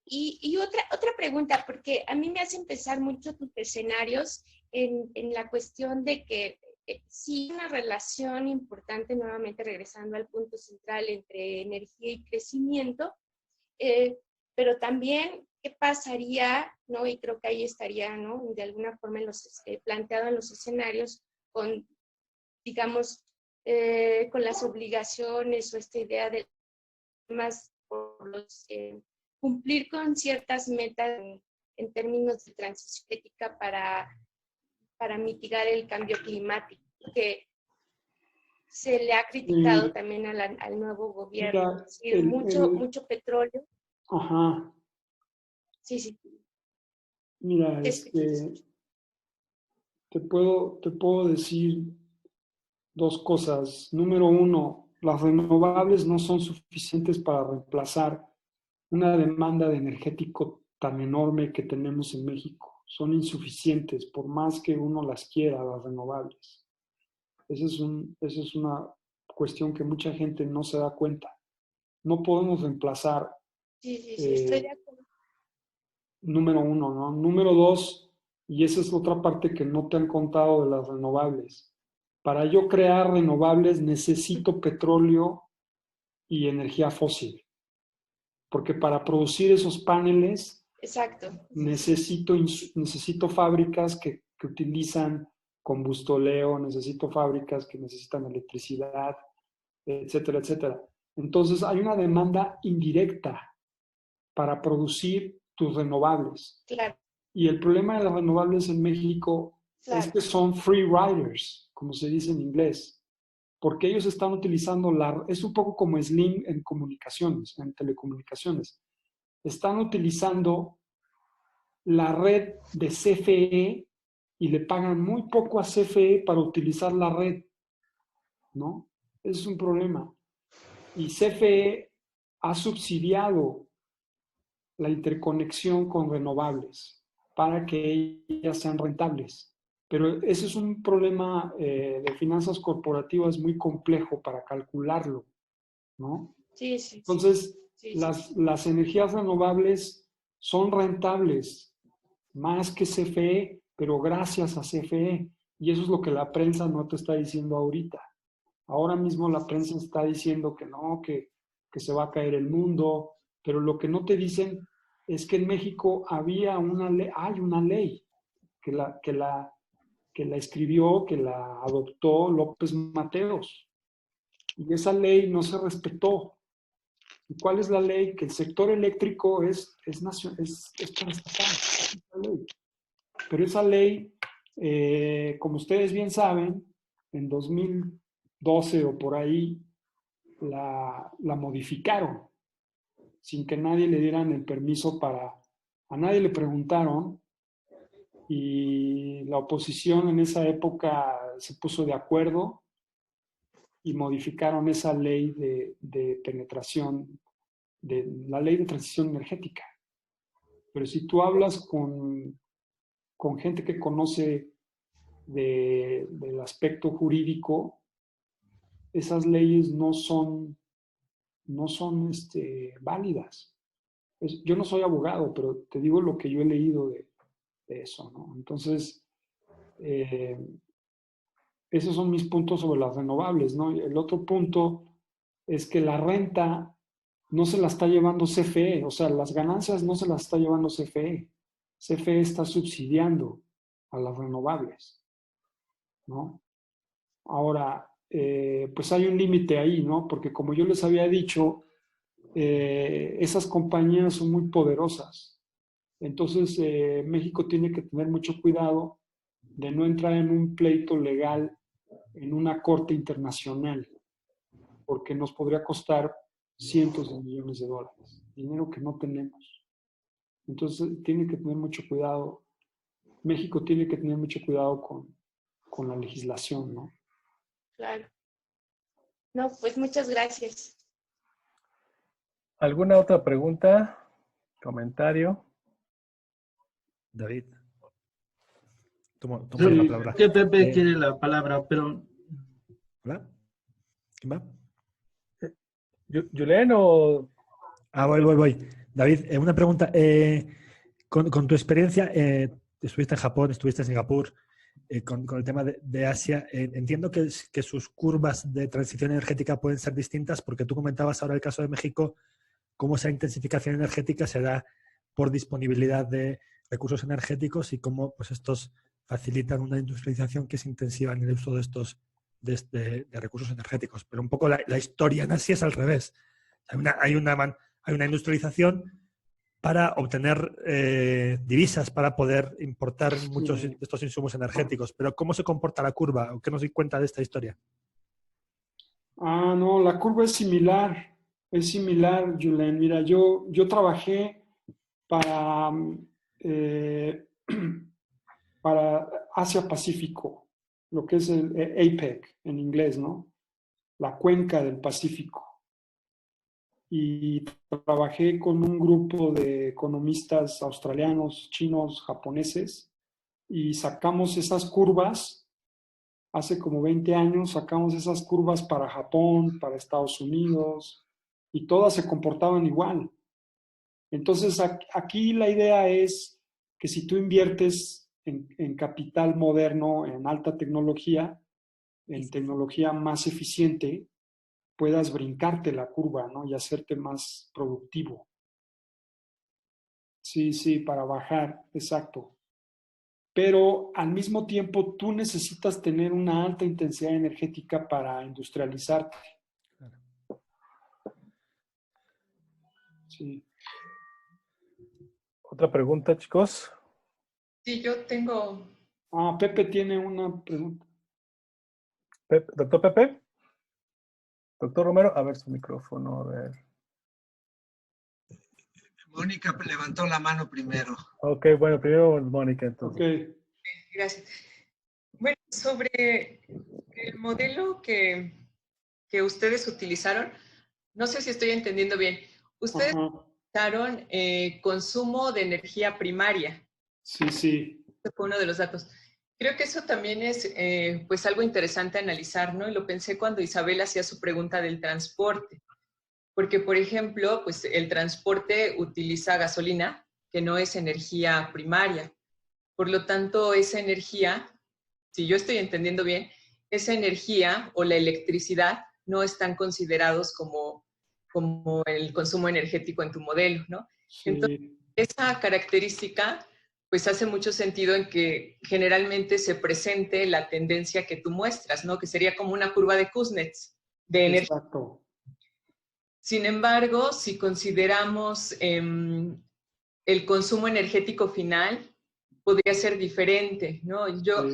Speaker 7: Y otra pregunta, porque a mí me hace pensar mucho tus escenarios en la cuestión de que sí una relación importante, nuevamente regresando al punto central entre energía y crecimiento, pero también qué pasaría, ¿no? Y creo que ahí estaría, ¿no? De alguna forma planteado en los escenarios con, digamos, con las obligaciones o esta idea de más por los cumplir con ciertas metas en términos de transición ética para mitigar el cambio climático, que se le ha criticado también al nuevo gobierno.
Speaker 2: Mira,
Speaker 7: Es decir, mucho petróleo.
Speaker 2: Ajá.
Speaker 7: Sí.
Speaker 2: Mira, te puedo decir dos cosas. Número uno, las renovables no son suficientes para reemplazar una demanda de energético tan enorme que tenemos en México. Son insuficientes, por más que uno las quiera, las renovables. Esa es una cuestión que mucha gente no se da cuenta. No podemos reemplazar.
Speaker 7: Sí, estoy de acuerdo.
Speaker 2: Número uno, ¿no? Número dos, y esa es otra parte que no te han contado de las renovables. Para yo crear renovables necesito petróleo y energía fósil. Porque para producir esos paneles,
Speaker 7: exacto,
Speaker 2: necesito fábricas que utilizan combustóleo, necesito fábricas que necesitan electricidad, etcétera, etcétera. Entonces hay una demanda indirecta para producir tus renovables.
Speaker 7: Claro.
Speaker 2: Y el problema de las renovables en México es que son free riders, como se dice en inglés, porque ellos están utilizando es un poco como Slim en comunicaciones, en telecomunicaciones. Están utilizando la red de CFE y le pagan muy poco a CFE para utilizar la red, ¿no? Ese es un problema. Y CFE ha subsidiado la interconexión con renovables para que ellas sean rentables. Pero ese es un problema de finanzas corporativas muy complejo para calcularlo, ¿no?
Speaker 7: Sí.
Speaker 2: Entonces, las energías renovables son rentables más que CFE, pero gracias a CFE. Y eso es lo que la prensa no te está diciendo ahorita. Ahora mismo la prensa está diciendo que no, que se va a caer el mundo, pero lo que no te dicen es que en México hay una ley que la escribió, que la adoptó López Mateos. Y esa ley no se respetó. ¿Y cuál es la ley? Que el sector eléctrico es paraestatal. Pero esa ley, como ustedes bien saben, en 2012 o por ahí, la modificaron sin que nadie le dieran el permiso a nadie le preguntaron, y la oposición en esa época se puso de acuerdo y modificaron esa ley de penetración, la ley de transición energética. Pero si tú hablas con gente que conoce del aspecto jurídico, esas leyes no son válidas. Yo no soy abogado, pero te digo lo que yo he leído de eso, ¿no? Entonces, esos son mis puntos sobre las renovables, ¿no? Y el otro punto es que la renta no se la está llevando CFE, o sea, las ganancias no se las está llevando CFE. CFE está subsidiando a las renovables, ¿no? Ahora, pues hay un límite ahí, ¿no? Porque como yo les había dicho, esas compañías son muy poderosas. Entonces, México tiene que tener mucho cuidado de no entrar en un pleito legal en una corte internacional, porque nos podría costar cientos de millones de dólares, dinero que no tenemos. Entonces, tiene que tener mucho cuidado. México tiene que tener mucho cuidado con la legislación, ¿no?
Speaker 7: Claro. No, pues muchas gracias.
Speaker 1: ¿Alguna otra pregunta? ¿Comentario?
Speaker 8: David. Toma la palabra.
Speaker 4: Que Pepe quiere la palabra, pero...
Speaker 8: ¿Hola? ¿Quién va?
Speaker 1: ¿Julen o...?
Speaker 8: Voy. David, una pregunta. Con tu experiencia, estuviste en Japón, estuviste en Singapur, con el tema de Asia, entiendo que sus curvas de transición energética pueden ser distintas, porque tú comentabas ahora el caso de México, cómo esa intensificación energética se da por disponibilidad de recursos energéticos y cómo pues, estos facilitan una industrialización que es intensiva en el uso de estos de recursos energéticos. Pero un poco la historia en Asia es al revés. Hay una industrialización para obtener divisas, para poder importar muchos de estos insumos energéticos. Pero ¿cómo se comporta la curva? ¿O qué nos di cuenta de esta historia?
Speaker 2: No, la curva es similar. Es similar, Julen. Mira, yo trabajé para, para Asia-Pacífico, lo que es el APEC en inglés, ¿no? La cuenca del Pacífico. Y trabajé con un grupo de economistas australianos, chinos, japoneses, y sacamos esas curvas, hace como 20 años, sacamos esas curvas para Japón, para Estados Unidos, y todas se comportaban igual. Entonces, aquí la idea es que si tú inviertes en capital moderno, en alta tecnología, en tecnología más eficiente, puedas brincarte la curva, ¿no? Y hacerte más productivo. Sí, para bajar, exacto. Pero al mismo tiempo tú necesitas tener una alta intensidad energética para industrializarte. Sí.
Speaker 1: Otra pregunta, chicos.
Speaker 6: Sí, yo tengo...
Speaker 2: Pepe tiene una pregunta.
Speaker 1: ¿Doctor Pepe? Doctor Romero, a ver su micrófono, a ver.
Speaker 5: Mónica levantó la mano primero.
Speaker 1: Ok, bueno, primero Mónica, entonces.
Speaker 2: Ok.
Speaker 6: Gracias. Bueno, sobre el modelo que ustedes utilizaron, no sé si estoy entendiendo bien. Ustedes utilizaron consumo de energía primaria.
Speaker 2: Sí.
Speaker 6: Ese fue uno de los datos. Creo que eso también es pues algo interesante a analizar, ¿no? Y lo pensé cuando Isabel hacía su pregunta del transporte. Porque, por ejemplo, pues el transporte utiliza gasolina, que no es energía primaria. Por lo tanto, esa energía, si yo estoy entendiendo bien, esa energía o la electricidad no están considerados como el consumo energético en tu modelo, ¿no?
Speaker 2: Sí.
Speaker 6: Entonces, esa característica pues hace mucho sentido en que generalmente se presente la tendencia que tú muestras, ¿no? Que sería como una curva de Kuznets de energía.
Speaker 2: Exacto.
Speaker 6: Sin embargo, si consideramos el consumo energético final, podría ser diferente, ¿no? Yo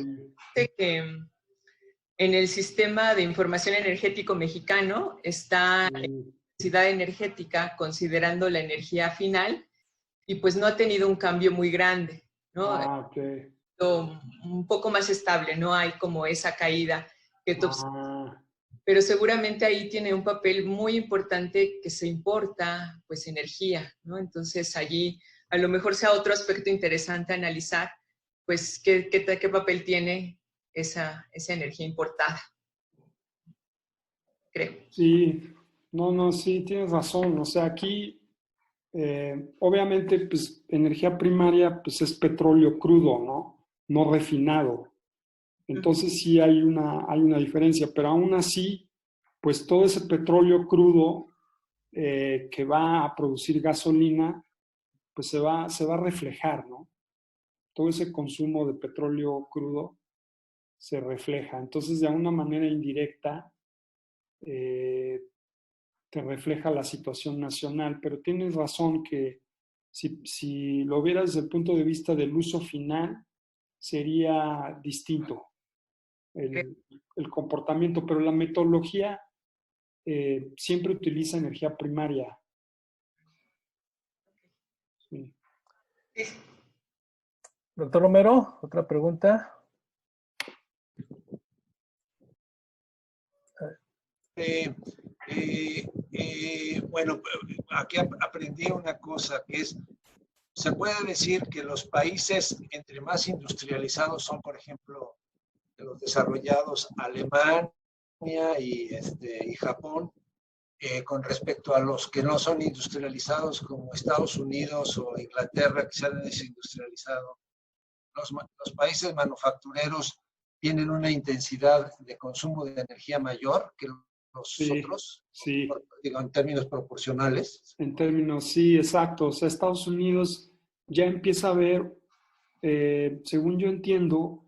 Speaker 6: sé que en el sistema de información energético mexicano está la intensidad energética considerando la energía final y pues no ha tenido un cambio muy grande, ¿no?
Speaker 2: Okay.
Speaker 6: Un poco más estable, no hay como esa caída que tú observas. Pero seguramente ahí tiene un papel muy importante que se importa, pues, energía, ¿no? Entonces allí a lo mejor sea otro aspecto interesante analizar, pues, qué papel tiene esa energía importada, creo.
Speaker 2: Sí, sí, tienes razón. O sea, aquí, obviamente, pues, energía primaria, pues, es petróleo crudo, ¿no? No refinado. Entonces sí hay una diferencia, pero aún así, pues, todo ese petróleo crudo que va a producir gasolina, pues se va a reflejar, ¿no? Todo ese consumo de petróleo crudo se refleja. Entonces, de alguna manera indirecta, te refleja la situación nacional, pero tienes razón que si lo vieras desde el punto de vista del uso final, sería distinto el comportamiento, pero la metodología siempre utiliza energía primaria. Sí.
Speaker 1: Doctor Romero, otra pregunta.
Speaker 5: Bueno, aquí aprendí una cosa, que es, se puede decir que los países entre más industrializados son, por ejemplo, los desarrollados, Alemania y Japón, con respecto a los que no son industrializados, como Estados Unidos o Inglaterra, que se han desindustrializado. Los países manufactureros tienen una intensidad de consumo de energía mayor que los otros,
Speaker 2: sí.
Speaker 5: Digo, en términos proporcionales.
Speaker 2: En términos, sí, exacto. O sea, Estados Unidos ya empieza a ver, según yo entiendo,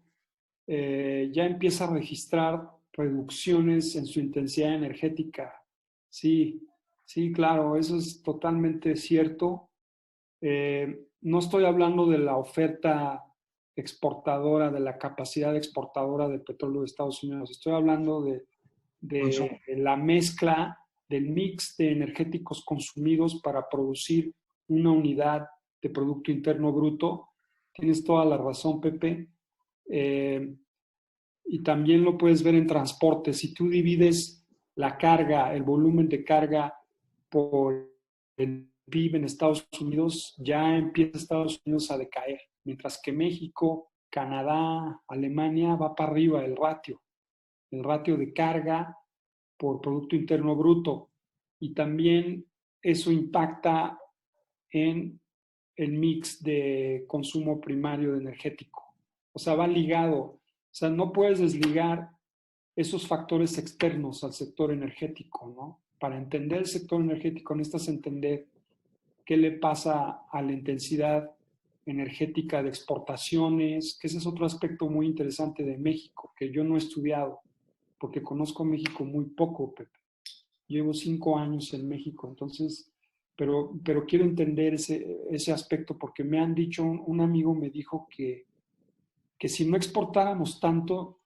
Speaker 2: ya empieza a registrar reducciones en su intensidad energética. Sí, sí, claro, eso es totalmente cierto. No estoy hablando de la oferta exportadora, de la capacidad exportadora de petróleo de Estados Unidos. Estoy hablando de la mezcla, del mix de energéticos consumidos para producir una unidad de Producto Interno Bruto. Tienes toda la razón, Pepe. Y también lo puedes ver en transporte. Si tú divides la carga, el volumen de carga por el PIB en Estados Unidos, ya empieza Estados Unidos a decaer, mientras que México, Canadá, Alemania va para arriba el ratio de carga por Producto Interno Bruto. Y también eso impacta en el mix de consumo primario de energético. O sea, va ligado. O sea, no puedes desligar esos factores externos al sector energético, ¿no? Para entender el sector energético necesitas entender qué le pasa a la intensidad energética de exportaciones, que ese es otro aspecto muy interesante de México, que yo no he estudiado, porque conozco a México muy poco, Pepe. Llevo 5 años en México, entonces, pero quiero entender ese aspecto, porque me han dicho, un amigo me dijo que si no exportáramos tanto,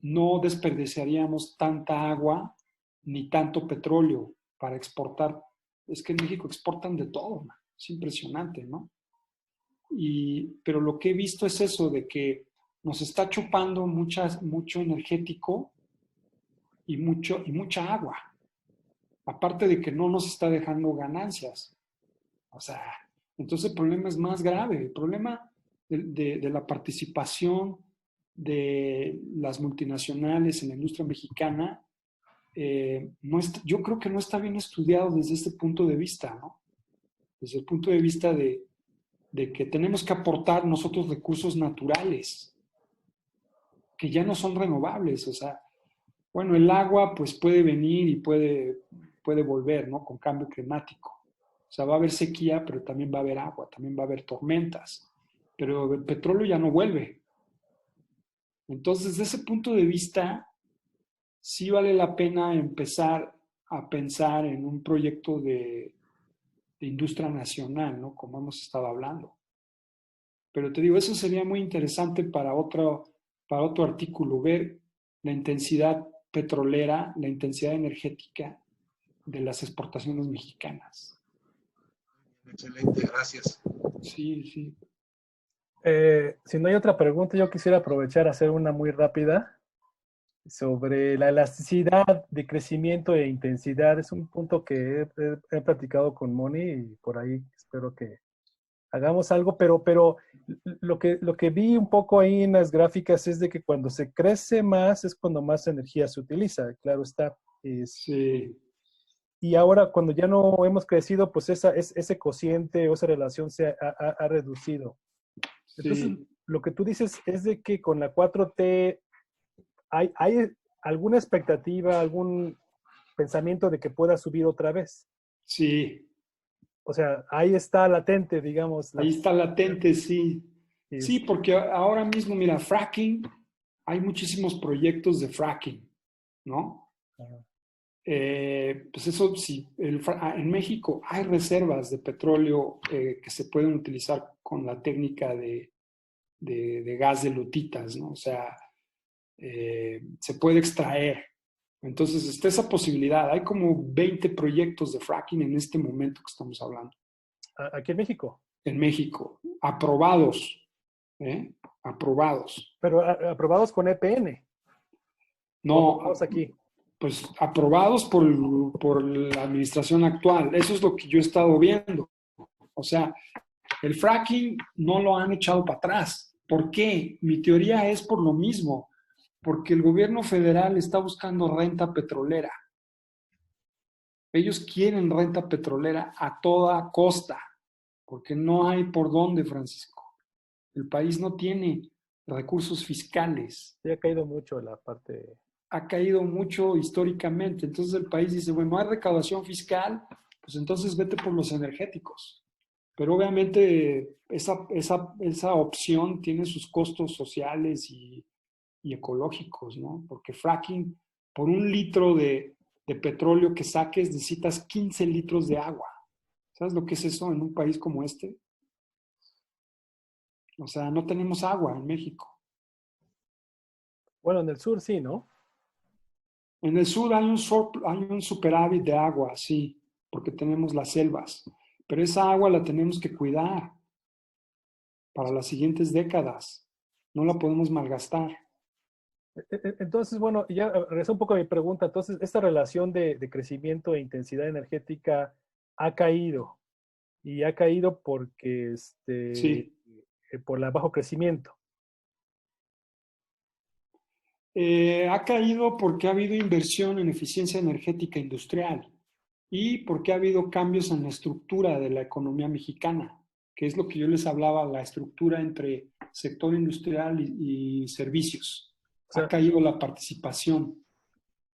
Speaker 2: no desperdiciaríamos tanta agua ni tanto petróleo para exportar. Es que en México exportan de todo, man. Es impresionante, ¿no? Pero lo que he visto es eso, de que nos está chupando mucho energético y mucha agua. Aparte de que no nos está dejando ganancias. O sea, entonces el problema es más grave. El problema de la participación de las multinacionales en la industria mexicana, yo creo que no está bien estudiado desde este punto de vista, ¿no? Desde el punto de vista de que tenemos que aportar nosotros recursos naturales, que ya no son renovables. O sea, bueno, el agua pues puede venir y puede volver, ¿no? Con cambio climático. O sea, va a haber sequía, pero también va a haber agua, también va a haber tormentas. Pero el petróleo ya no vuelve. Entonces, desde ese punto de vista, sí vale la pena empezar a pensar en un proyecto de industria nacional, ¿no? Como hemos estado hablando. Pero te digo, eso sería muy interesante para otro artículo, ver la intensidad petrolera, la intensidad energética de las exportaciones mexicanas.
Speaker 5: Excelente, gracias.
Speaker 2: Sí, sí.
Speaker 1: Si no hay otra pregunta, yo quisiera aprovechar a hacer una muy rápida sobre la elasticidad de crecimiento e intensidad. Es un punto que he platicado con Moni y por ahí espero que hagamos algo, pero lo que vi un poco ahí en las gráficas es de que cuando se crece más es cuando más energía se utiliza, claro está.
Speaker 2: Sí.
Speaker 1: Y ahora cuando ya no hemos crecido, pues ese cociente o esa relación se ha reducido. Entonces,
Speaker 2: Sí.
Speaker 1: lo que tú dices es de que con la 4T ¿hay alguna expectativa, algún pensamiento de que pueda subir otra vez?
Speaker 2: Sí.
Speaker 1: O sea, ahí está latente, digamos.
Speaker 2: Ahí está latente, sí. Sí, porque ahora mismo, mira, fracking, hay muchísimos proyectos de fracking, ¿no? Pues eso sí, en México hay reservas de petróleo que se pueden utilizar con la técnica de gas de lutitas, ¿no? O sea, se puede extraer. Entonces está esa posibilidad. Hay como 20 proyectos de fracking en este momento que estamos hablando.
Speaker 1: ¿Aquí en México?
Speaker 2: En México, aprobados. Aprobados.
Speaker 1: Pero aprobados con EPN.
Speaker 2: No,
Speaker 1: aprobados aquí.
Speaker 2: Pues aprobados por la administración actual. Eso es lo que yo he estado viendo. O sea, el fracking no lo han echado para atrás. ¿Por qué? Mi teoría es por lo mismo. Porque el gobierno federal está buscando renta petrolera. Ellos quieren renta petrolera a toda costa, porque no hay por dónde, Francisco. El país no tiene recursos fiscales.
Speaker 1: Sí, ha caído mucho la parte.
Speaker 2: Ha caído mucho históricamente. Entonces el país dice, bueno, no hay recaudación fiscal, pues entonces vete por los energéticos. Pero obviamente esa opción tiene sus costos sociales y ecológicos, ¿no? Porque fracking, por 1 litro de petróleo que saques, necesitas 15 litros de agua. ¿Sabes lo que es eso en un país como este? O sea, no tenemos agua en México.
Speaker 1: Bueno, en el sur sí, ¿no?
Speaker 2: En el sur hay un superávit de agua, sí, porque tenemos las selvas. Pero esa agua la tenemos que cuidar para las siguientes décadas. No la podemos malgastar.
Speaker 1: Entonces, bueno, ya regreso un poco a mi pregunta. Entonces, esta relación de crecimiento e intensidad energética ha caído. Y ha caído porque,
Speaker 2: Sí.
Speaker 1: por el bajo crecimiento.
Speaker 2: Ha caído porque ha habido inversión en eficiencia energética industrial y porque ha habido cambios en la estructura de la economía mexicana, que es lo que yo les hablaba, la estructura entre sector industrial y servicios.
Speaker 1: O sea,
Speaker 2: Ha caído la participación,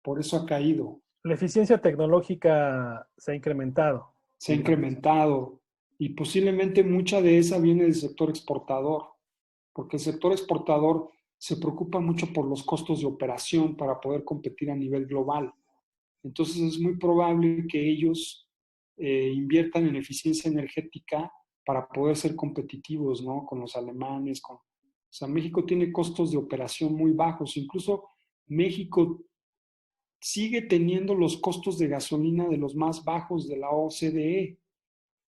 Speaker 2: por eso ha caído.
Speaker 1: la eficiencia tecnológica se ha incrementado.
Speaker 2: Se ha incrementado y posiblemente mucha de esa viene del sector exportador, porque el sector exportador se preocupa mucho por los costos de operación para poder competir a nivel global. Entonces es muy probable que ellos inviertan en eficiencia energética para poder ser competitivos, ¿no? Con los alemanes. O sea, México tiene costos de operación muy bajos. Incluso México sigue teniendo los costos de gasolina de los más bajos de la OCDE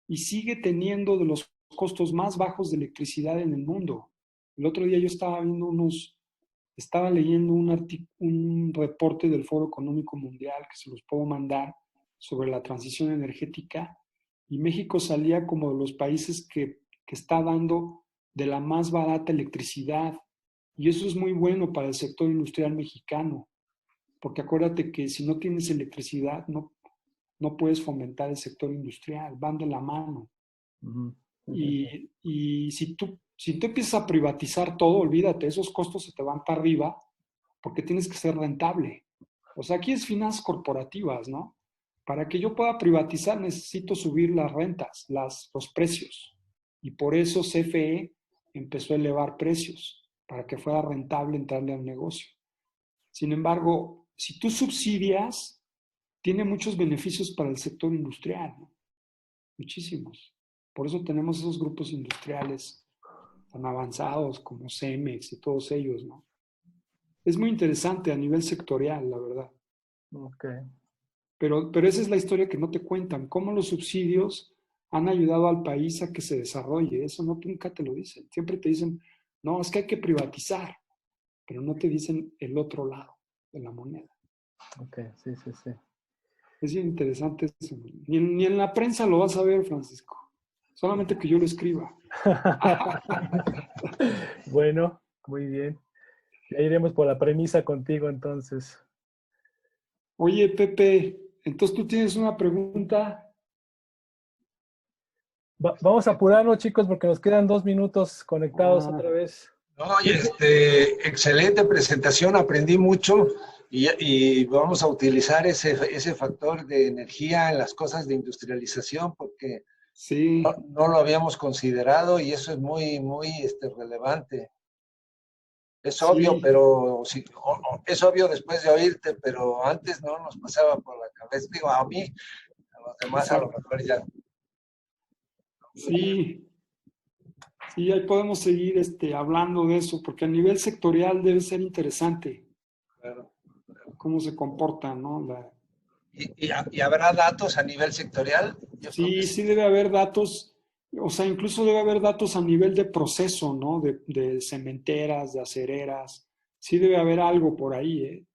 Speaker 2: y sigue teniendo de los costos más bajos de electricidad en el mundo. El otro día yo estaba leyendo un reporte del Foro Económico Mundial que se los puedo mandar sobre la transición energética y México salía como de los países que está dando de la más barata electricidad y eso es muy bueno para el sector industrial mexicano, porque acuérdate que si no tienes electricidad no puedes fomentar el sector industrial, van de la mano.
Speaker 1: Uh-huh.
Speaker 2: Y si tú empiezas a privatizar todo, olvídate, esos costos se te van para arriba porque tienes que ser rentable. O sea, aquí es finanzas corporativas, ¿no? Para que yo pueda privatizar necesito subir las rentas, los precios. Y por eso CFE empezó a elevar precios para que fuera rentable entrarle al negocio. Sin embargo, si tú subsidias, tiene muchos beneficios para el sector industrial, ¿no? Muchísimos. Por eso tenemos esos grupos industriales tan avanzados como Cemex y todos ellos, ¿no? Es muy interesante a nivel sectorial, la verdad.
Speaker 1: Okay.
Speaker 2: Pero esa es la historia que no te cuentan. Cómo los subsidios han ayudado al país a que se desarrolle. Eso nunca te lo dicen. Siempre te dicen, no, es que hay que privatizar. Pero no te dicen el otro lado de la moneda.
Speaker 1: Ok, sí.
Speaker 2: Es bien interesante eso. Ni en la prensa lo vas a ver, Francisco. Solamente que yo lo escriba.
Speaker 1: Bueno, muy bien. Ya iremos por la premisa contigo entonces.
Speaker 2: Oye, Pepe, entonces tú tienes una pregunta.
Speaker 1: Vamos a apurarnos, chicos, porque nos quedan 2 minutos conectados otra vez.
Speaker 5: Oye, excelente presentación, aprendí mucho y vamos a utilizar ese factor de energía en las cosas de industrialización porque
Speaker 2: sí.
Speaker 5: no lo habíamos considerado y eso es muy relevante. Es obvio, pero sí, es obvio después de oírte, pero antes no nos pasaba por la cabeza. Digo, a mí, a los demás a lo mejor ya.
Speaker 2: Sí, ahí podemos seguir hablando de eso, porque a nivel sectorial debe ser interesante.
Speaker 5: Claro.
Speaker 2: Cómo se comportan, ¿no?
Speaker 5: ¿Y habrá datos a nivel sectorial?
Speaker 2: Sí debe haber datos. O sea, incluso debe haber datos a nivel de proceso, ¿no? De cementeras, de acereras. Sí debe haber algo por ahí, ¿eh?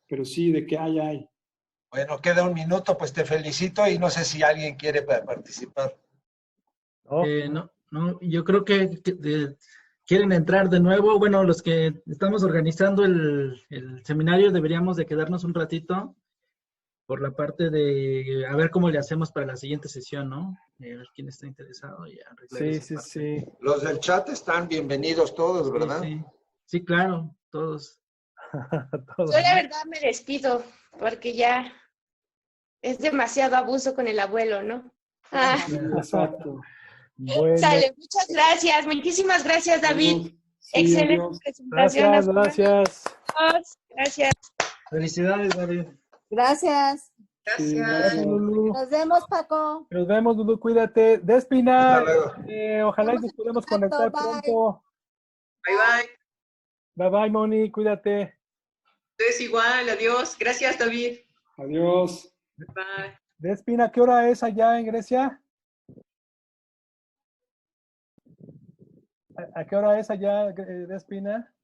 Speaker 2: Pero sí, de que hay.
Speaker 5: Bueno, queda 1 minuto, pues te felicito y no sé si alguien quiere participar.
Speaker 4: No, yo creo que quieren entrar de nuevo. Bueno, los que estamos organizando el seminario deberíamos de quedarnos un ratito por la parte de a ver cómo le hacemos para la siguiente sesión, ¿no? A ver quién está interesado y arreglar
Speaker 1: Sí,
Speaker 4: esa
Speaker 1: sí,
Speaker 4: parte.
Speaker 1: sí.
Speaker 5: Los del chat están bienvenidos todos, ¿verdad?
Speaker 4: Sí, sí, claro, todos.
Speaker 1: Todo,
Speaker 7: Yo la
Speaker 1: ¿no?
Speaker 7: verdad me despido porque ya es demasiado abuso con el abuelo, ¿no? Ah,
Speaker 2: Sí, exacto.
Speaker 1: Bueno,
Speaker 7: sale, muchas gracias. Muchísimas gracias, David.
Speaker 2: Sí,
Speaker 7: Excelente
Speaker 2: adiós.
Speaker 7: presentación.
Speaker 1: gracias, gracias.
Speaker 7: Gracias.
Speaker 4: Felicidades, David.
Speaker 9: Gracias.
Speaker 2: Sí,
Speaker 6: Gracias.
Speaker 1: Gracias, Lulu.
Speaker 9: Nos vemos, Paco.
Speaker 1: Nos vemos, Lulu, cuídate. Despina,
Speaker 5: Hasta luego.
Speaker 1: ojalá y
Speaker 9: Estamos
Speaker 1: nos
Speaker 9: en
Speaker 1: podamos
Speaker 9: contacto,
Speaker 1: conectar
Speaker 9: bye.
Speaker 1: pronto.
Speaker 6: Bye, bye.
Speaker 1: Bye bye, Moni, cuídate.
Speaker 6: Ustedes igual. Adiós. Gracias, David.
Speaker 2: Adiós.
Speaker 6: Bye.
Speaker 1: Despina, ¿qué hora es allá en Grecia? ¿A qué hora es allá, Despina?